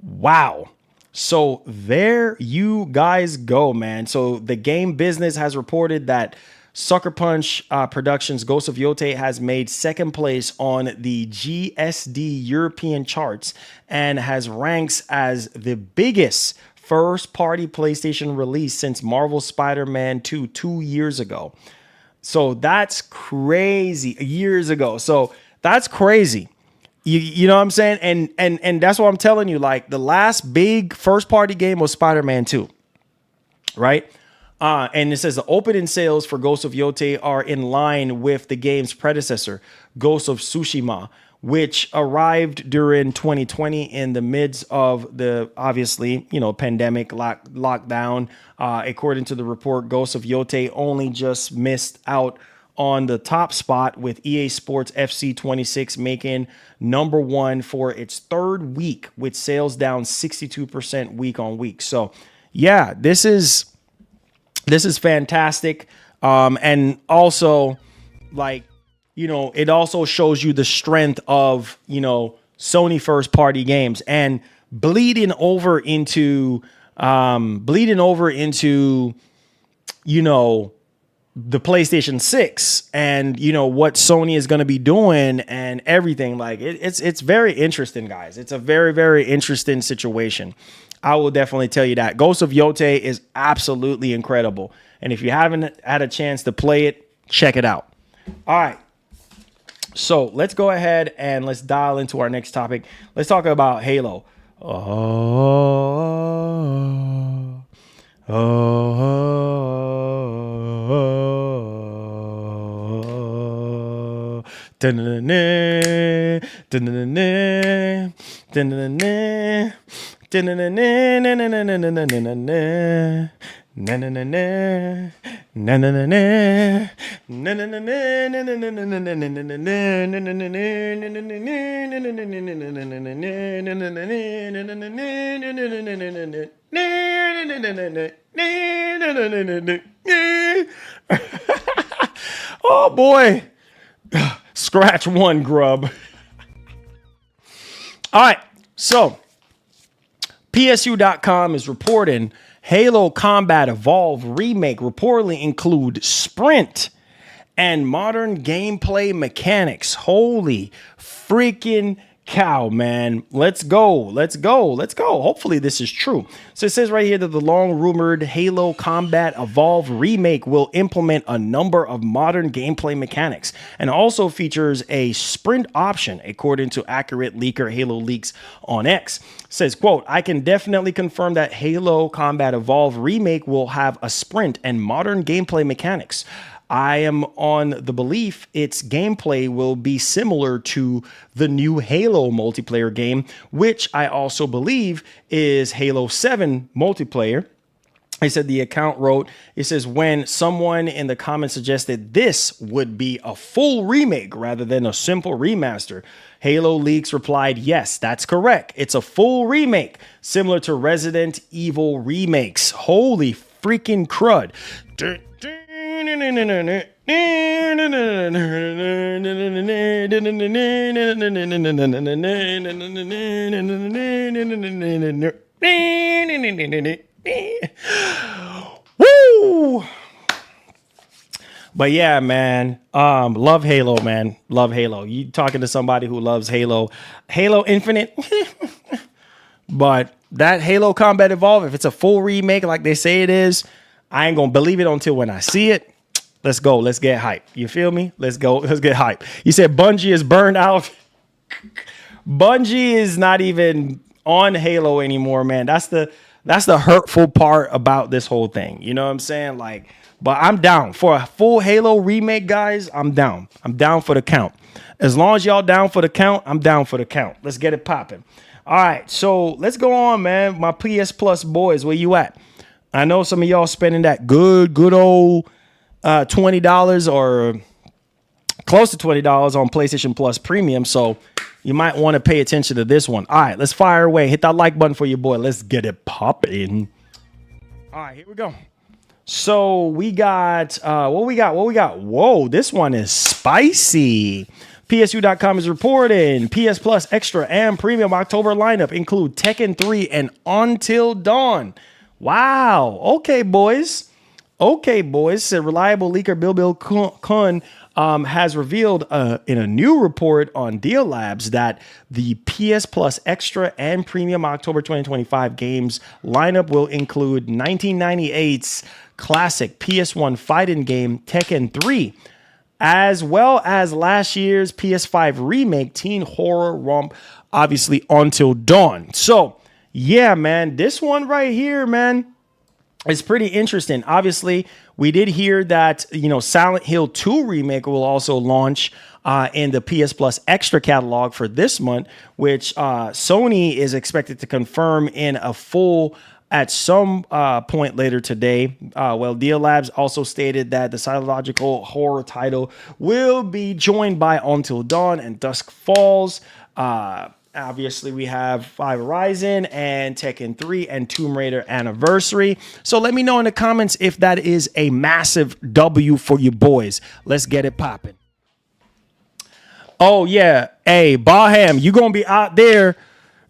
Wow. So there you guys go, man. So the game business has reported that Sucker Punch Productions' Ghost of Yotei has made second place on the GSD European charts and has ranks as the biggest first-party PlayStation release since Marvel's Spider-Man 2 years ago. So that's crazy. Years ago. So that's crazy. You know what I'm saying? And that's what I'm telling you. Like, the last big first-party game was Spider-Man 2, right? And it says the opening sales for Ghost of Yotei are in line with the game's predecessor, Ghost of Tsushima, which arrived during 2020 in the midst of the, obviously, pandemic lockdown. According to the report, Ghost of Yotei only just missed out on the top spot, with EA Sports FC 26 making number one for its third week, with sales down 62% week on week. So yeah, this is fantastic. And also, like, it also shows you the strength of, Sony first party games, and bleeding over into the PlayStation 6 and, what Sony is going to be doing and everything. Like, it's very interesting, guys. It's a very, very interesting situation. I will definitely tell you that. Ghost of Yotei is absolutely incredible. And if you haven't had a chance to play it, check it out. All right. So let's go ahead and let's dial into our next topic. Let's talk about Halo. Oh boy. Scratch one, grub. All right. So PSU.com is reporting Halo Combat Evolve Remake reportedly include sprint and modern gameplay mechanics. Holy freaking cow, man. Let's go. Let's go. Let's go. Hopefully this is true. So it says right here that the long rumored Halo Combat Evolve Remake will implement a number of modern gameplay mechanics and also features a sprint option, according to accurate leaker Halo Leaks on X. It says, quote, I can definitely confirm that Halo Combat Evolve Remake will have a sprint and modern gameplay mechanics. I am on the belief its gameplay will be similar to the new Halo multiplayer game, which I also believe is Halo 7 multiplayer. I said the account wrote, it says, when someone in the comments suggested this would be a full remake rather than a simple remaster, Halo Leaks replied, yes, that's correct. It's a full remake, similar to Resident Evil remakes. Holy freaking crud. Woo! But yeah, man, love Halo, man. Love Halo. You talking to somebody who loves Halo Infinite. But that Halo Combat Evolve, if it's a full remake like they say it is, I ain't gonna believe it until when I see it. Let's go. Let's get hype. You feel me? Let's go. Let's get hype. You said Bungie is burned out. Bungie is not even on Halo anymore, man. That's the hurtful part about this whole thing. You know what I'm saying? Like, but I'm down for a full Halo remake, guys. I'm down. I'm down for the count. As long as y'all down for the count, I'm down for the count. Let's get it popping. All right, so let's go on, man. My PS Plus boys, where you at? I know some of y'all spending that good old $20 or close to $20 on PlayStation Plus Premium, so you might want to pay attention to this one. All right, let's fire away. Hit that like button for your boy. Let's get it popping. All right, here we go. So we got what we got. Whoa, this one is spicy. PSU.com is reporting PS Plus Extra and Premium October lineup include Tekken 3 and Until Dawn. Wow. Okay, boys. Said reliable leaker Bill Kun has revealed in a new report on Deal Labs that the PS Plus Extra and Premium October 2025 games lineup will include 1998's classic PS1 fighting game Tekken 3, as well as last year's PS5 remake teen horror romp, obviously Until Dawn. So, yeah, man, this one right here, man, is pretty interesting. Obviously, we did hear that, Silent Hill 2 remake will also launch in the PS Plus Extra catalog for this month, which Sony is expected to confirm in a full at some point later today. Deal Labs also stated that the psychological horror title will be joined by Until Dawn and Dusk Falls. Obviously, we have Five Horizon and Tekken 3 and Tomb Raider Anniversary. So let me know in the comments if that is a massive W for you boys. Let's get it popping. Oh, yeah. Hey, Baham, you're going to be out there.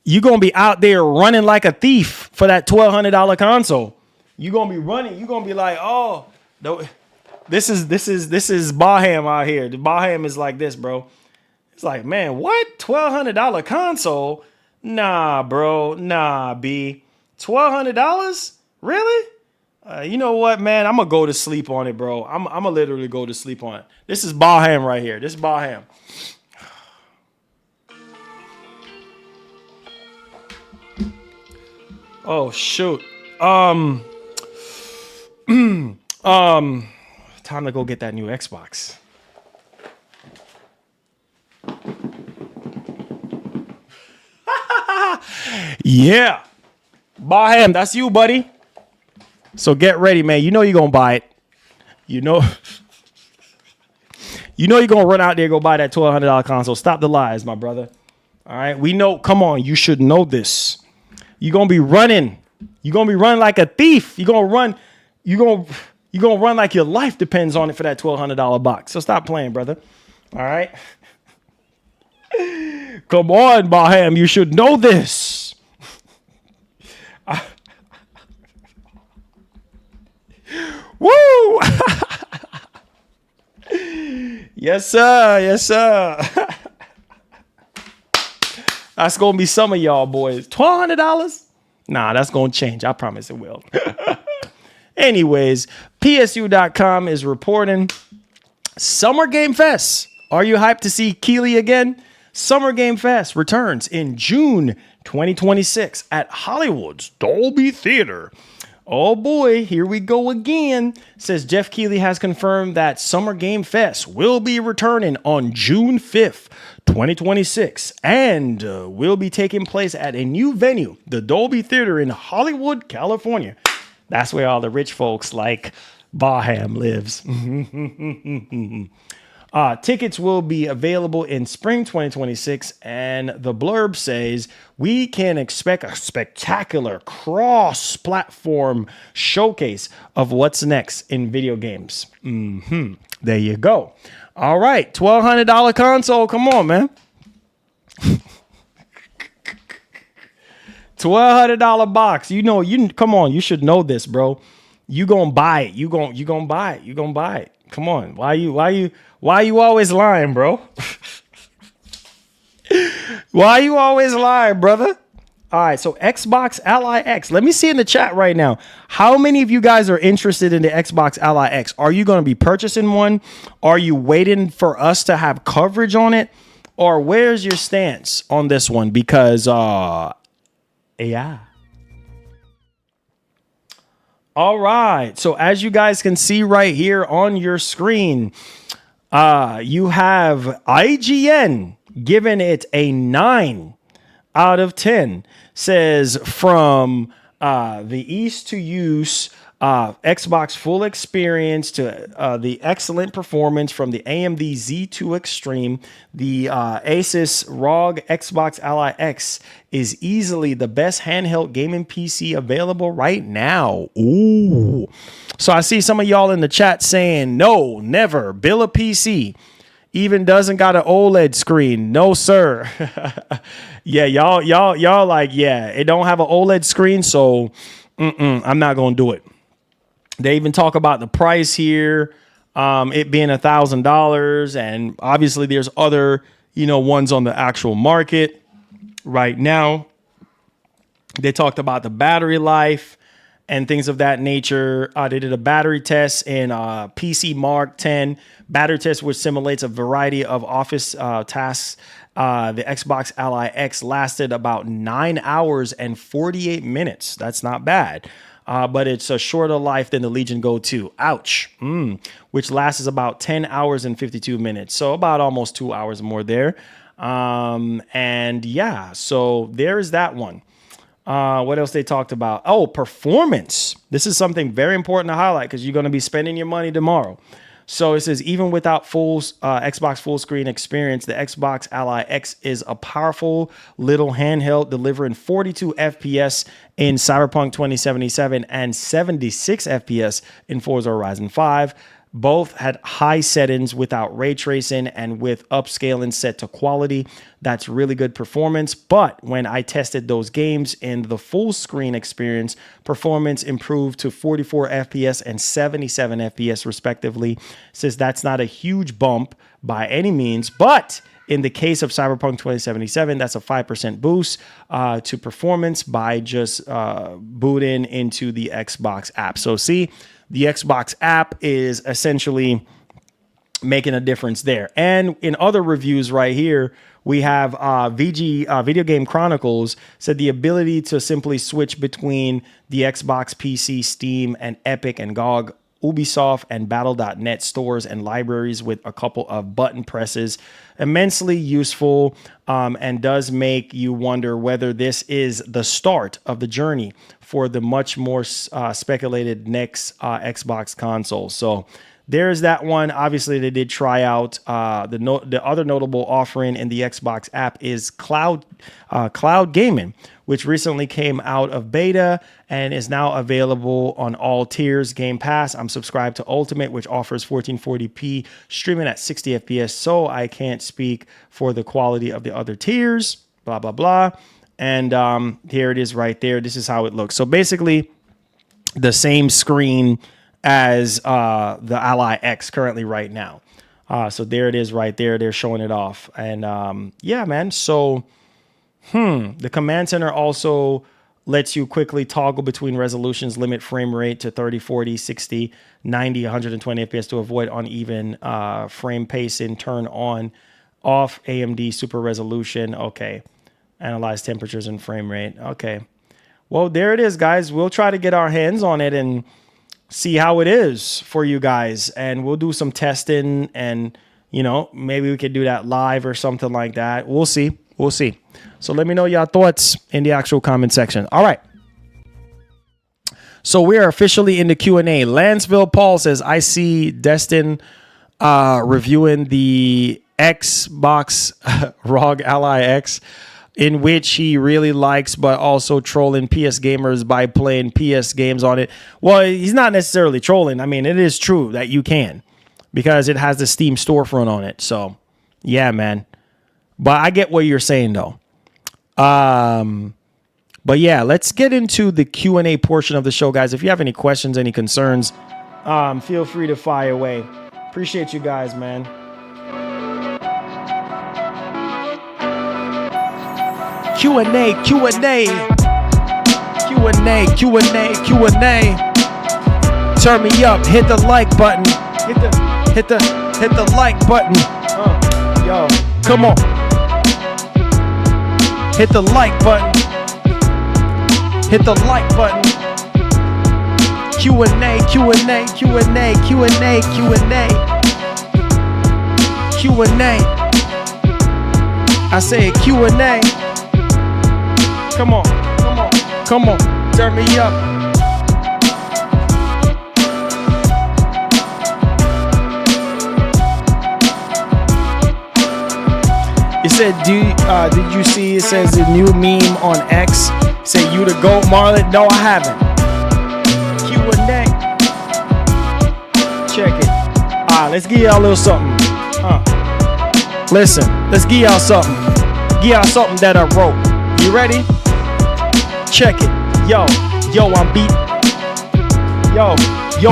You're going to be out there running like a thief for that $1,200 console. You're going to be running. You're going to be like, oh, this is Baham out here. The Baham is like this, bro. It's like, man, what? $1,200 console? Nah, bro. Nah, B. $1,200? Really? You know what, man? I'm gonna go to sleep on it, bro. I'm gonna literally go to sleep on it. This is Baham right here. This is Baham. Oh shoot. Time to go get that new Xbox. Yeah. Baham, that's you, buddy. So get ready, man. You know you're gonna buy it. You know you're gonna run out there and go buy that $1,200 console. Stop the lies, my brother. All right. We know, come on, you should know this. You're gonna be running. You're gonna be running like a thief. You're gonna run like your life depends on it for that $1,200 box. So stop playing, brother. All right. Come on, Baham. You should know this. Woo! Yes, sir. Yes, sir. That's gonna be some of y'all boys. $1,200? Nah, that's gonna change. I promise it will. Anyways, PSU.com is reporting Summer Game Fest. Are you hyped to see Keeley again? Summer Game Fest returns in June 2026 at Hollywood's Dolby Theater. Oh boy, here we go again. Says Jeff Keighley has confirmed that Summer Game Fest will be returning on June 5th, 2026, and will be taking place at a new venue, the Dolby Theater in Hollywood, California. That's where all the rich folks like Baham lives. Tickets will be available in spring 2026, and the blurb says we can expect a spectacular cross-platform showcase of what's next in video games. There you go. All right, $1,200 console. Come on, man. $1,200 box. Come on. You should know this, bro. You gonna buy it. You gonna buy it. You gonna buy it. Come on. Why you always lying, bro? Why you always lying, brother? All right, so Xbox Ally X. Let me see in the chat right now. How many of you guys are interested in the Xbox Ally X? Are you going to be purchasing one? Are you waiting for us to have coverage on it? Or where's your stance on this one? Because, yeah. All right, so as you guys can see right here on your screen, you have IGN giving it a 9 out of 10. Says from the ease to use, Xbox full experience to the excellent performance from the AMD Z2 Extreme, the Asus ROG Xbox Ally X is easily the best handheld gaming PC available right now. Ooh. So I see some of y'all in the chat saying, no, never. Build a PC. Even doesn't got an OLED screen. No, sir. Yeah, y'all like, yeah, it don't have an OLED screen, so I'm not going to do it. They even talk about the price here, it being $1,000, and obviously there's other, ones on the actual market right now. They talked about the battery life and things of that nature. They did a battery test in PC Mark 10 battery test, which simulates a variety of office tasks. The Xbox Ally X lasted about 9 hours and 48 minutes. That's not bad. But it's a shorter life than the Legion Go 2. Ouch. Which lasts about 10 hours and 52 minutes. So about almost 2 hours more there. And yeah, so there's that one. What else they talked about? Oh, performance. This is something very important to highlight because you're going to be spending your money tomorrow. So it says, even without Xbox full screen experience, the Xbox Ally X is a powerful little handheld delivering 42 FPS in Cyberpunk 2077 and 76 FPS in Forza Horizon 5. Both had high settings without ray tracing and with upscaling set to quality. That's really good performance. But when I tested those games in the full screen experience, performance improved to 44 FPS and 77 FPS respectively. Says that's not a huge bump by any means, but In the case of Cyberpunk 2077, that's a 5% boost to performance by just booting into the Xbox app. So see, the Xbox app is essentially making a difference there. And in other reviews right here, we have Video Game Chronicles said the ability to simply switch between the Xbox, PC, Steam, and Epic and GOG, Ubisoft, and Battle.net stores and libraries with a couple of button presses. Immensely useful, and does make you wonder whether this is the start of the journey for the much more speculated next Xbox console. So there's that one. Obviously, they did try out the other notable offering in the Xbox app is cloud gaming, which recently came out of beta and is now available on all tiers. Game Pass, I'm subscribed to Ultimate, which offers 1440p streaming at 60 FPS. So I can't speak for the quality of the other tiers. Blah blah blah. And here it is right there. This is how it looks. So basically, the same screen as the Ally X currently right now. So there it is right there. They're showing it off. And yeah, man. So the command center also lets you quickly toggle between resolutions, limit frame rate to 30, 40, 60, 90, 120 FPS to avoid uneven frame pacing. Turn on, off AMD super resolution. Okay. Analyze temperatures and frame rate. Okay. Well, there it is, guys. We'll try to get our hands on it and see how it is for you guys. And we'll do some testing and, you know, maybe we could do that live or something like that. We'll see. We'll see. So let me know your thoughts in the actual comment section. All right. So we are officially in the Q&A. Lanceville Paul says, I see Destin reviewing the Xbox ROG Ally X, in which he really likes, but also trolling PS gamers by playing PS games on it. Well, he's not necessarily trolling. I mean, it is true that you can, because it has the Steam storefront on it. So, yeah, man. But I get what you're saying, though. But yeah, let's get into the Q&A portion of the show, guys. If you have any questions, any concerns, feel free to fire away. Appreciate you guys, man. Q&A. Turn me up. Hit the like button. Hit the like button. Yo, come on. Hit the like button. Hit the like button. Q&A. I say Q&A. Come on. Turn me up. It said, did you see? It says the new meme on X. Say you the GOAT, Marlon. No, I haven't. Q&A. Check it. Let's give y'all a little something. Listen, let's give y'all something. Give y'all something that I wrote. You ready? Check it. Yo, I'm beating. Yo,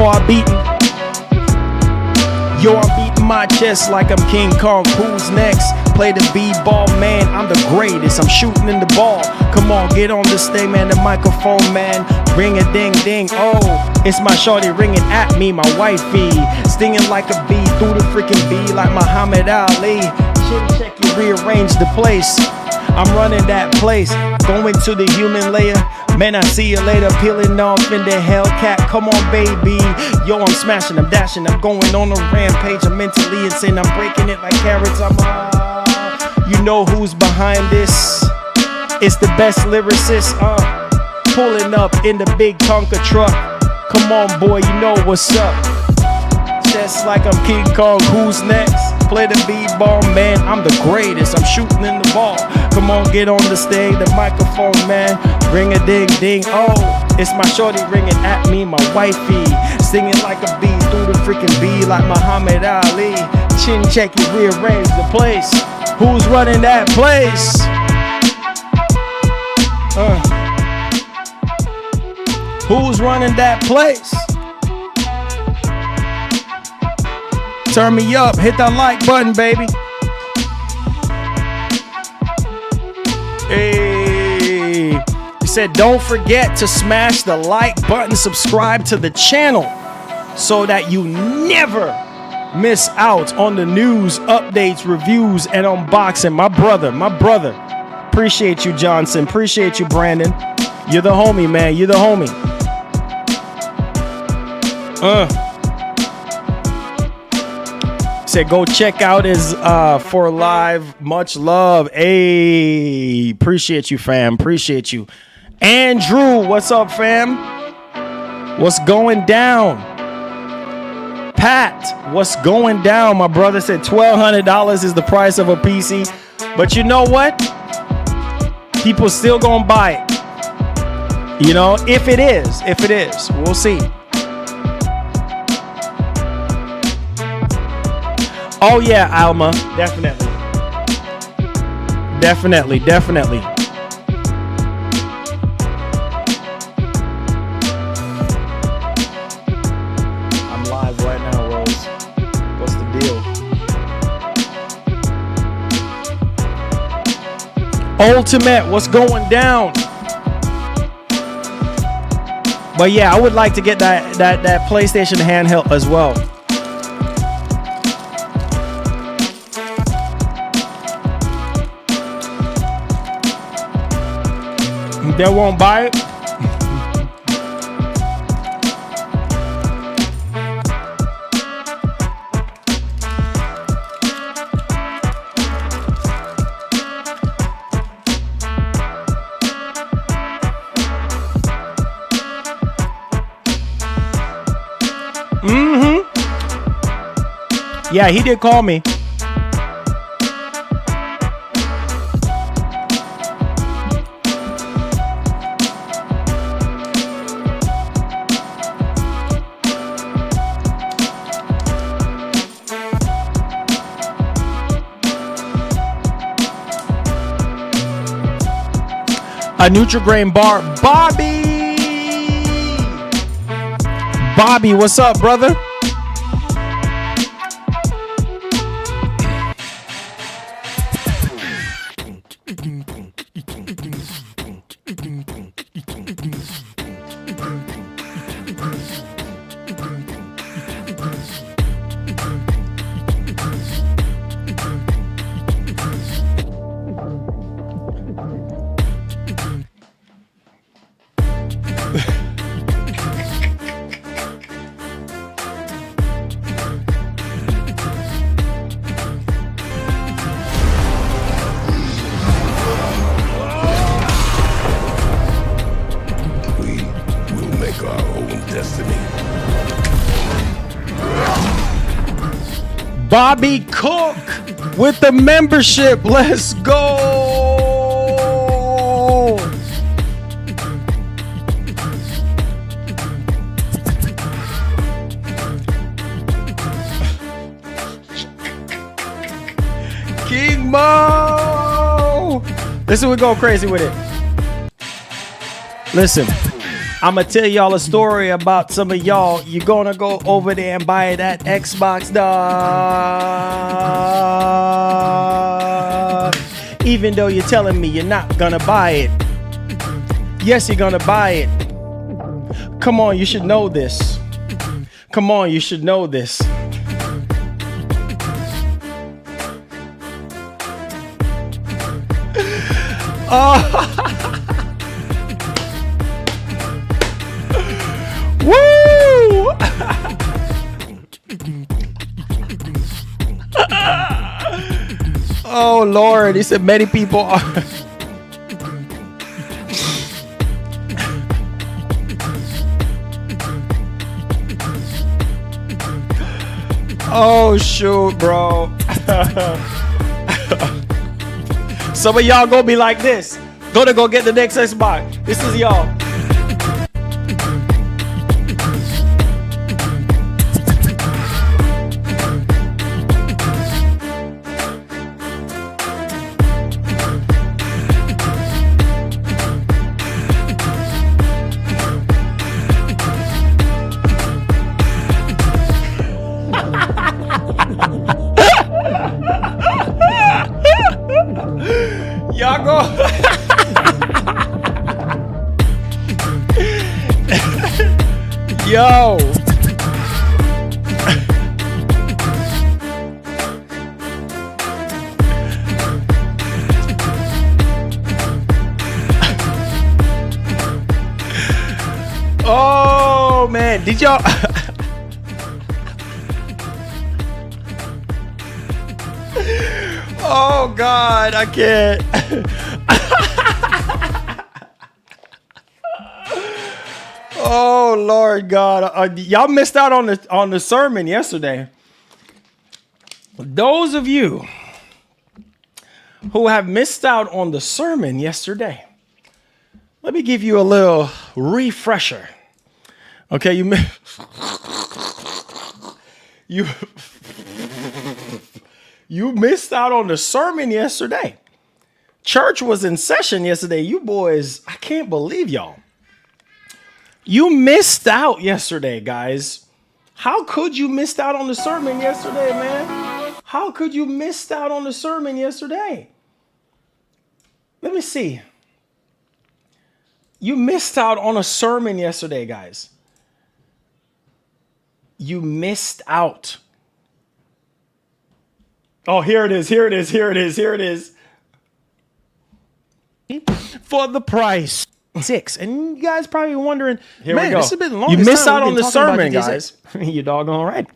I'm beating. Yo, I'm beating my chest like I'm King Kong. Who's next? Play the b-ball, man. I'm the greatest. I'm shooting in the ball. Come on, get on this thing, man. The microphone, man. Ring a ding ding. Oh, it's my shorty ringing at me, my wifey. Stinging like a bee through the freaking bee like Muhammad Ali. Chin check, you rearrange the place. I'm running that place, going to the human layer. Man, I see you later, peeling off in the Hellcat. Come on, baby. Yo, I'm smashing, I'm dashing, I'm going on a rampage. I'm mentally insane, I'm breaking it like carrots. You know who's behind this? It's the best lyricist. Pulling up in the big Tonka truck. Come on, boy, you know what's up. Just like I'm King Kong, who's next? Play the b-ball, man, I'm the greatest. I'm shooting in the ball. Come on, get on the stage, the microphone, man. Ring a ding ding. Oh, it's my shorty ringing at me, my wifey. Singing like a bee through the freaking bee like Muhammad Ali. Chin check, you rearrange the place. Who's running that place? Who's running that place? Turn me up, hit that like button, baby. Hey. He said, don't forget to smash the like button, subscribe to the channel so that you never miss out on the news, updates, reviews, and unboxing. My brother. Appreciate you, Johnson. Appreciate you, Brandon. You're the homie, man. You're the homie. Said go check out his for live. Much love. Hey, appreciate you, fam. Appreciate you. Andrew, what's up, fam? What's going down? Pat, what's going down? My brother said $1,200 is the price of a PC. But you know what? People still gonna buy it. You know, if it is, we'll see. Oh yeah, Alma, definitely. I'm live right now, Rose. What's the deal? Ultimate, what's going down? But yeah, I would like to get that PlayStation handheld as well. They won't buy it. Yeah, he did call me. A Nutrigrain bar. Bobby, what's up, brother? Bobby Cook with the membership. Let's go. King Mo. Listen, we go crazy with it. Listen. I'm going to tell y'all a story about some of y'all. You're going to go over there and buy that Xbox, dog. Even though you're telling me you're not going to buy it. Yes, you're going to buy it. Come on, you should know this. Come on, you should know this. Oh. Woo! Oh Lord, he said many people are. Oh shoot, bro. Some of y'all gonna be like this. Gonna go get the next Xbox. This is y'all. Y'all go. Man, did y'all? Oh God, I can't. Oh Lord God, y'all missed out on the sermon yesterday. Those of you who have missed out on the sermon yesterday, let me give you a little refresher. Okay, you missed out on the sermon yesterday. Church was in session yesterday. You boys, I can't believe y'all. You missed out yesterday, guys. How could you miss out on the sermon yesterday, man? How could you miss out on the sermon yesterday? Let me see. You missed out on a sermon yesterday, guys. You missed out. Oh, here it is. Here it is. Here it is. Here it is. For the price. 6. And you guys probably wondering, here man, we go. This has been the longest. You missed out on the sermon, guys. You doggone right.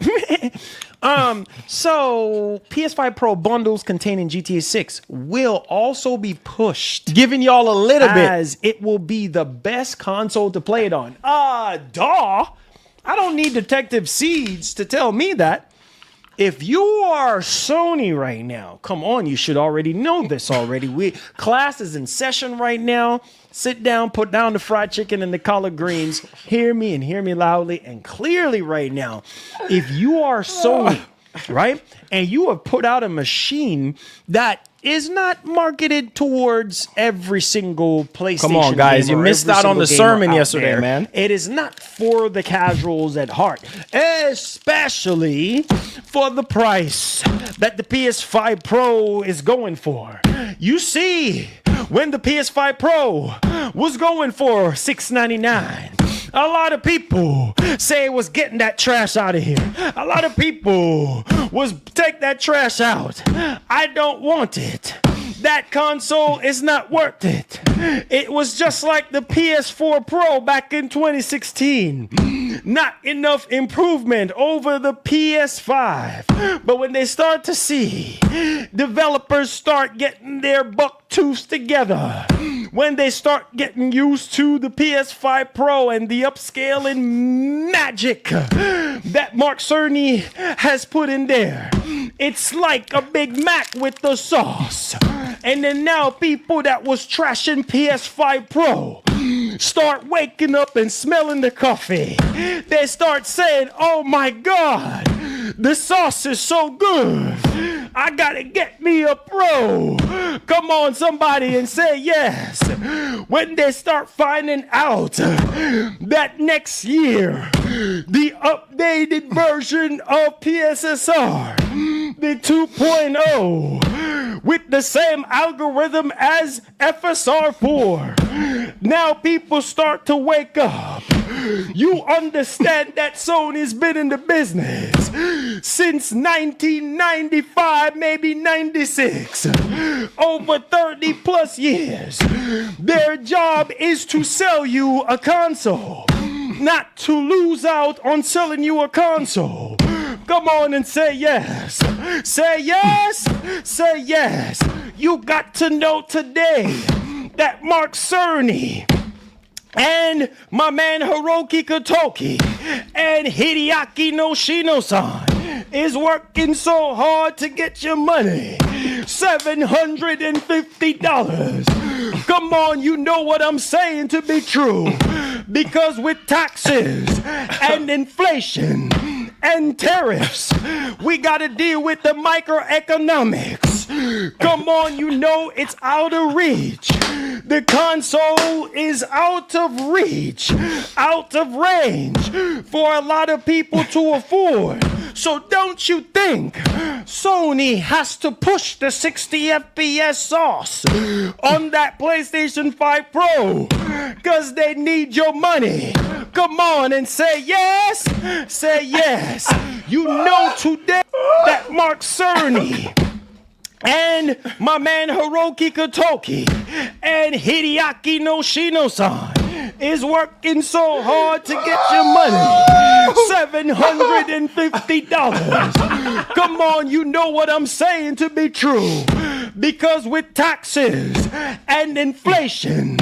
So PS5 Pro bundles containing GTA 6 will also be pushed, giving y'all a little bit, as it will be the best console to play it on. Duh. I don't need Detective Seeds to tell me that. If you are Sony right now, come on, you should already know this already. Class is in session right now. Sit down, put down the fried chicken and the collard greens. Hear me and hear me loudly and clearly right now. If you are Sony, right, and you have put out a machine that is not marketed towards every single PlayStation. Come on, guys, you missed out on the sermon yesterday, man. It is not for the casuals at heart, especially for the price that the PS5 Pro is going for. You see, when the PS5 Pro was going for $699, a lot of people say it was getting that trash out of here. A lot of people was take that trash out. I don't want it. That console is not worth it. It was just like the PS4 Pro back in 2016. Not enough improvement over the PS5. But when they start to see developers start getting their buck tooths together, when they start getting used to the PS5 Pro and the upscaling magic that Mark Cerny has put in there, it's like a Big Mac with the sauce. And then now people that was trashing PS5 Pro start waking up and smelling the coffee. They start saying, oh my God, the sauce is so good. I gotta get me a Pro. Come on, somebody, and say yes. When they start finding out that next year, the updated version of PSSR, the 2.0, with the same algorithm as FSR4, now people start to wake up. You understand that Sony's been in the business since 1995, maybe 96, over 30 plus years. Their job is to sell you a console, not to lose out on selling you a console. Come on and say yes. Say yes. Say yes. You got to know today that Mark Cerny and my man Hiroki Kotoki and Hideaki Noshino-san is working so hard to get your money. $750. Come on, you know what I'm saying to be true. Because with taxes and inflation and tariffs, we gotta deal with the microeconomics. Come on, you know it's out of reach. The console is out of reach, out of range for a lot of people to afford. So don't you think Sony has to push the 60 FPS sauce on that PlayStation 5 Pro? Because they need your money. Come on and say yes. Say yes. You know today that Mark Cerny and my man Hiroki Kotoki and Hideaki Noshino-san is working so hard to get your money. $750. Come on, you know what I'm saying to be true. Because with taxes and inflation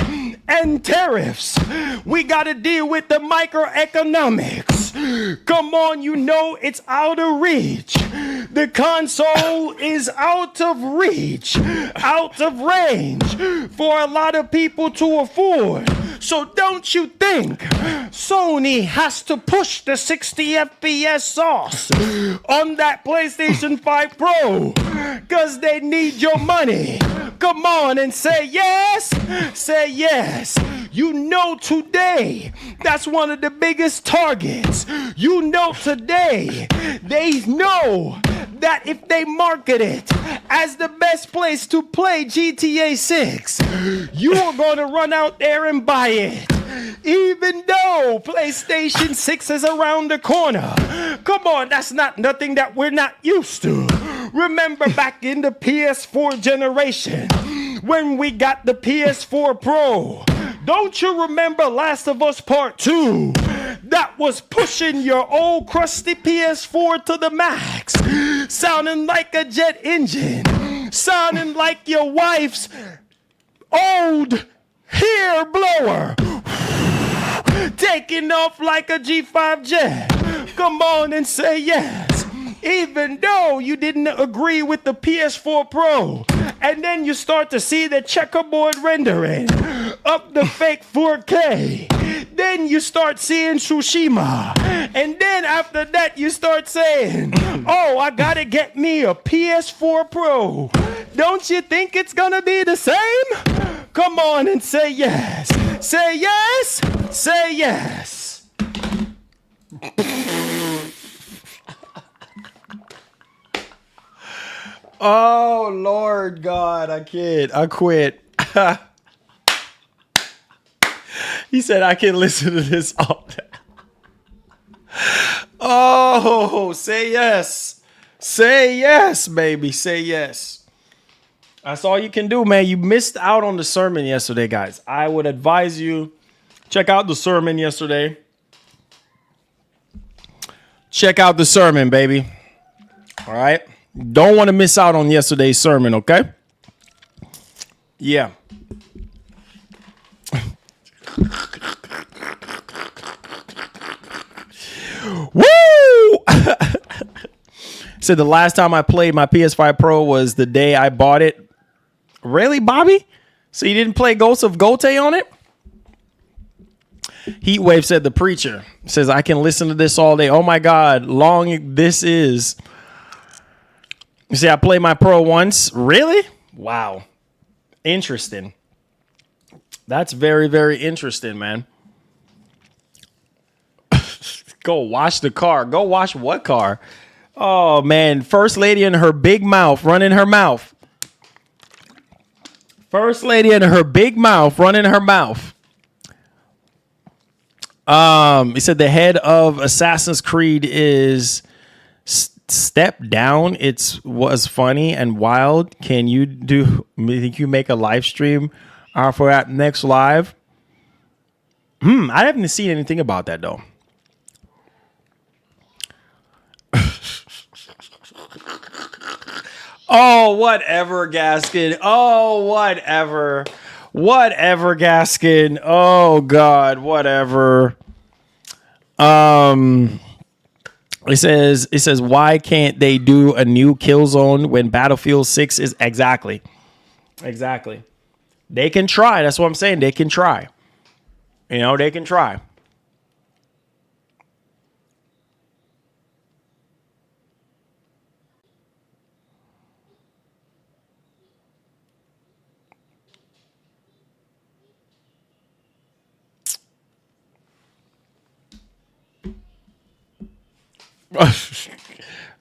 and tariffs, we got to deal with the microeconomics. Come on, you know it's out of reach. The console is out of reach, out of range for a lot of people to afford. So don't you think Sony has to push the 60 FPS sauce on that PlayStation 5 Pro? Because they need your money. Come on and say yes. Say yes. You know today, that's one of the biggest targets. You know today, they know that if they market it as the best place to play GTA 6, you are going to run out there and buy it. Even though PlayStation 6 is around the corner. Come on, that's not nothing that we're not used to. Remember back in the PS4 generation when we got the PS4 Pro. Don't you remember Last of Us Part 2? That was pushing your old crusty PS4 to the max. Sounding like a jet engine. Sounding like your wife's old hair blower. Taking off like a G5 jet. Come on and say yes. Even though you didn't agree with the PS4 Pro. And then you start to see the checkerboard rendering of the fake 4K. Then you start seeing Tsushima. And then after that you start saying, oh, I gotta get me a PS4 Pro. Don't you think it's gonna be the same? Come on and say yes. Say yes. Say yes. Oh, Lord God, I can't. I quit. He said I can listen to this all day. Oh, say yes. Say yes, baby. Say yes. That's all you can do, man. You missed out on the sermon yesterday, guys. I would advise you, check out the sermon yesterday. Check out the sermon, baby. All right? Don't want to miss out on yesterday's sermon, okay? Yeah. Woo! Said the last time I played my PS5 Pro was the day I bought it. Really, Bobby? So you didn't play Ghost of Yotei on it? Heatwave said the preacher. Says I can listen to this all day. Oh my God, long this is. You see, I played my Pro once. Really? Wow. Interesting. That's very, very interesting, man. Go wash the car. Go wash what car? Oh, man. First lady in her big mouth, running her mouth. First lady in her big mouth, running her mouth. He said the head of Assassin's Creed is step down. It was funny and wild. Can you think you make a live stream for that next live? I haven't seen anything about that though. Oh, whatever, Gaskin. Oh, whatever. Whatever, Gaskin. Oh God, whatever. It says, why can't they do a new Killzone when Battlefield 6 is exactly? They can try. That's what I'm saying. They can try. You know, they can try.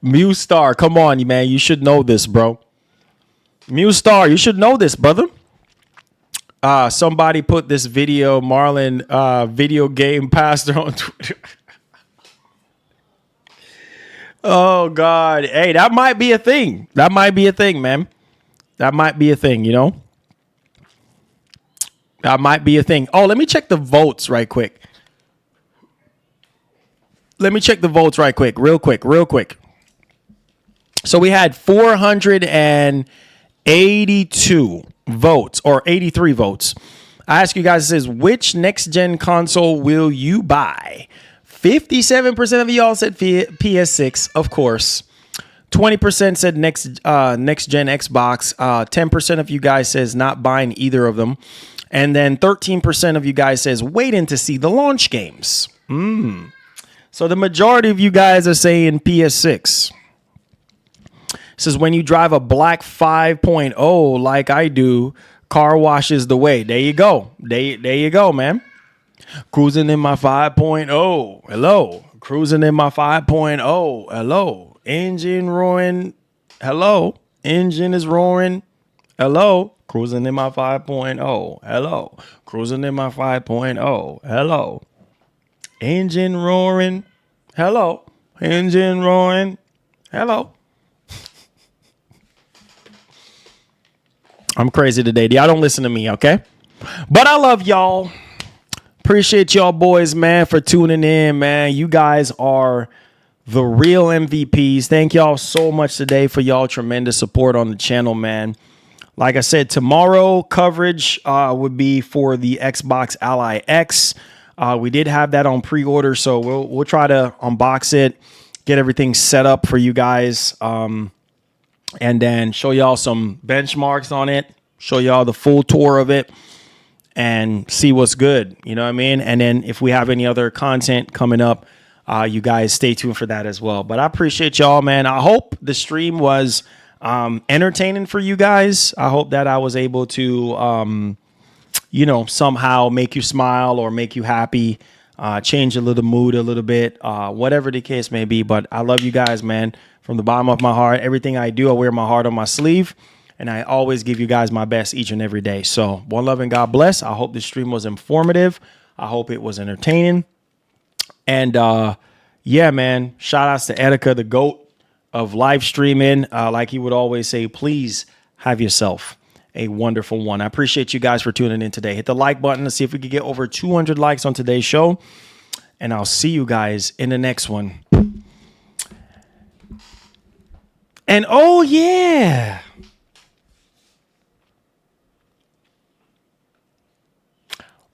Mew Star, come on, man. You should know this, bro. Mew Star, you should know this, brother. Somebody put this video, Marlon, video game pastor on Twitter. Oh, God. Hey, that might be a thing. That might be a thing, man. That might be a thing, you know? That might be a thing. Oh, let me check the votes right quick. Real quick. So we had 482 votes, or 83 votes. I ask you guys, it says, which next-gen console will you buy? 57% of y'all said PS6, of course. 20% said next-gen Xbox. 10% of you guys says not buying either of them. And then 13% of you guys says waiting to see the launch games. So the majority of you guys are saying PS6. It says when you drive a black 5.0 like I do, car wash is the way. There you go. There you go, man. Cruising in my 5.0. Hello. Cruising in my 5.0. Hello. Engine roaring. Hello. Engine is roaring. Hello. Cruising in my 5.0. Hello. Cruising in my 5.0. Hello. Engine roaring. Hello. Engine roaring. Hello. I'm crazy today. Y'all don't listen to me, okay? But I love y'all. Appreciate y'all boys, man, for tuning in, man. You guys are the real MVPs. Thank y'all so much today for y'all tremendous support on the channel, man. Like I said, tomorrow coverage would be for the Xbox Ally X. We did have that on pre-order, so we'll try to unbox it, get everything set up for you guys, and then show y'all some benchmarks on it, show y'all the full tour of it, and see what's good. You know what I mean? And then if we have any other content coming up, you guys stay tuned for that as well. But I appreciate y'all, man. I hope the stream was entertaining for you guys. I hope that I was able to somehow make you smile or make you happy, change a little mood a little bit, whatever the case may be. But I love you guys, man, from the bottom of my heart. Everything I do, I wear my heart on my sleeve, and I always give you guys my best each and every day. So one love and God bless. I hope this stream was informative. I hope it was entertaining. And yeah, man, shout outs to Etika, the GOAT of live streaming. Like he would always say, please have yourself a wonderful one. I appreciate you guys for tuning in today. Hit the like button to see if we could get over 200 likes on today's show. And I'll see you guys in the next one. And oh yeah,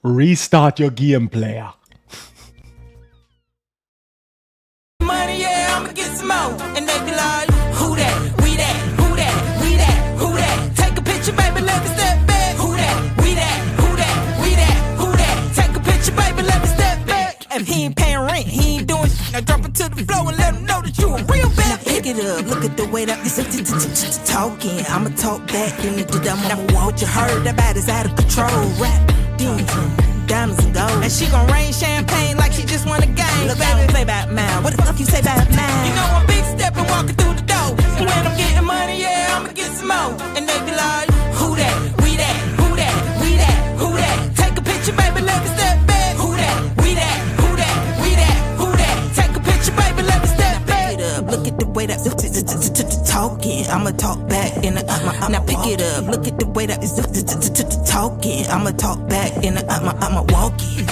restart your game, player. Money, yeah, I'ma get some more. And they be like, who that? We that? Who that? We that? Who that? Take a picture, baby, let me step back. Who that? We that? Who that? We that? Who that? Take a picture, baby, let me step back. If he ain't paying rent, he ain't doing shit. Now drop it to the floor and let him know that you a real bad. Now pick it up, look at the way that this talking. I'ma talk back and I'ma walk. What you heard about is out of control. Rap, diamonds and gold. And she gon' rain champagne like she just won a game. Look, baby, play about mine. What the fuck you say about mine? You know I'm big stepping, walking through the door. And when I'm getting money, yeah, I'ma get some more. And they be like, who that? We that? Who that? We that? Who that? Take a picture, baby, let me step back. Who that? We that? Who that? We that? Who that? Take a picture, baby, let me step back. Pick it up, look at the way that talking. I'ma talk back and now pick it up. Look at the way that talking. I'ma talk back and I'ma walk it.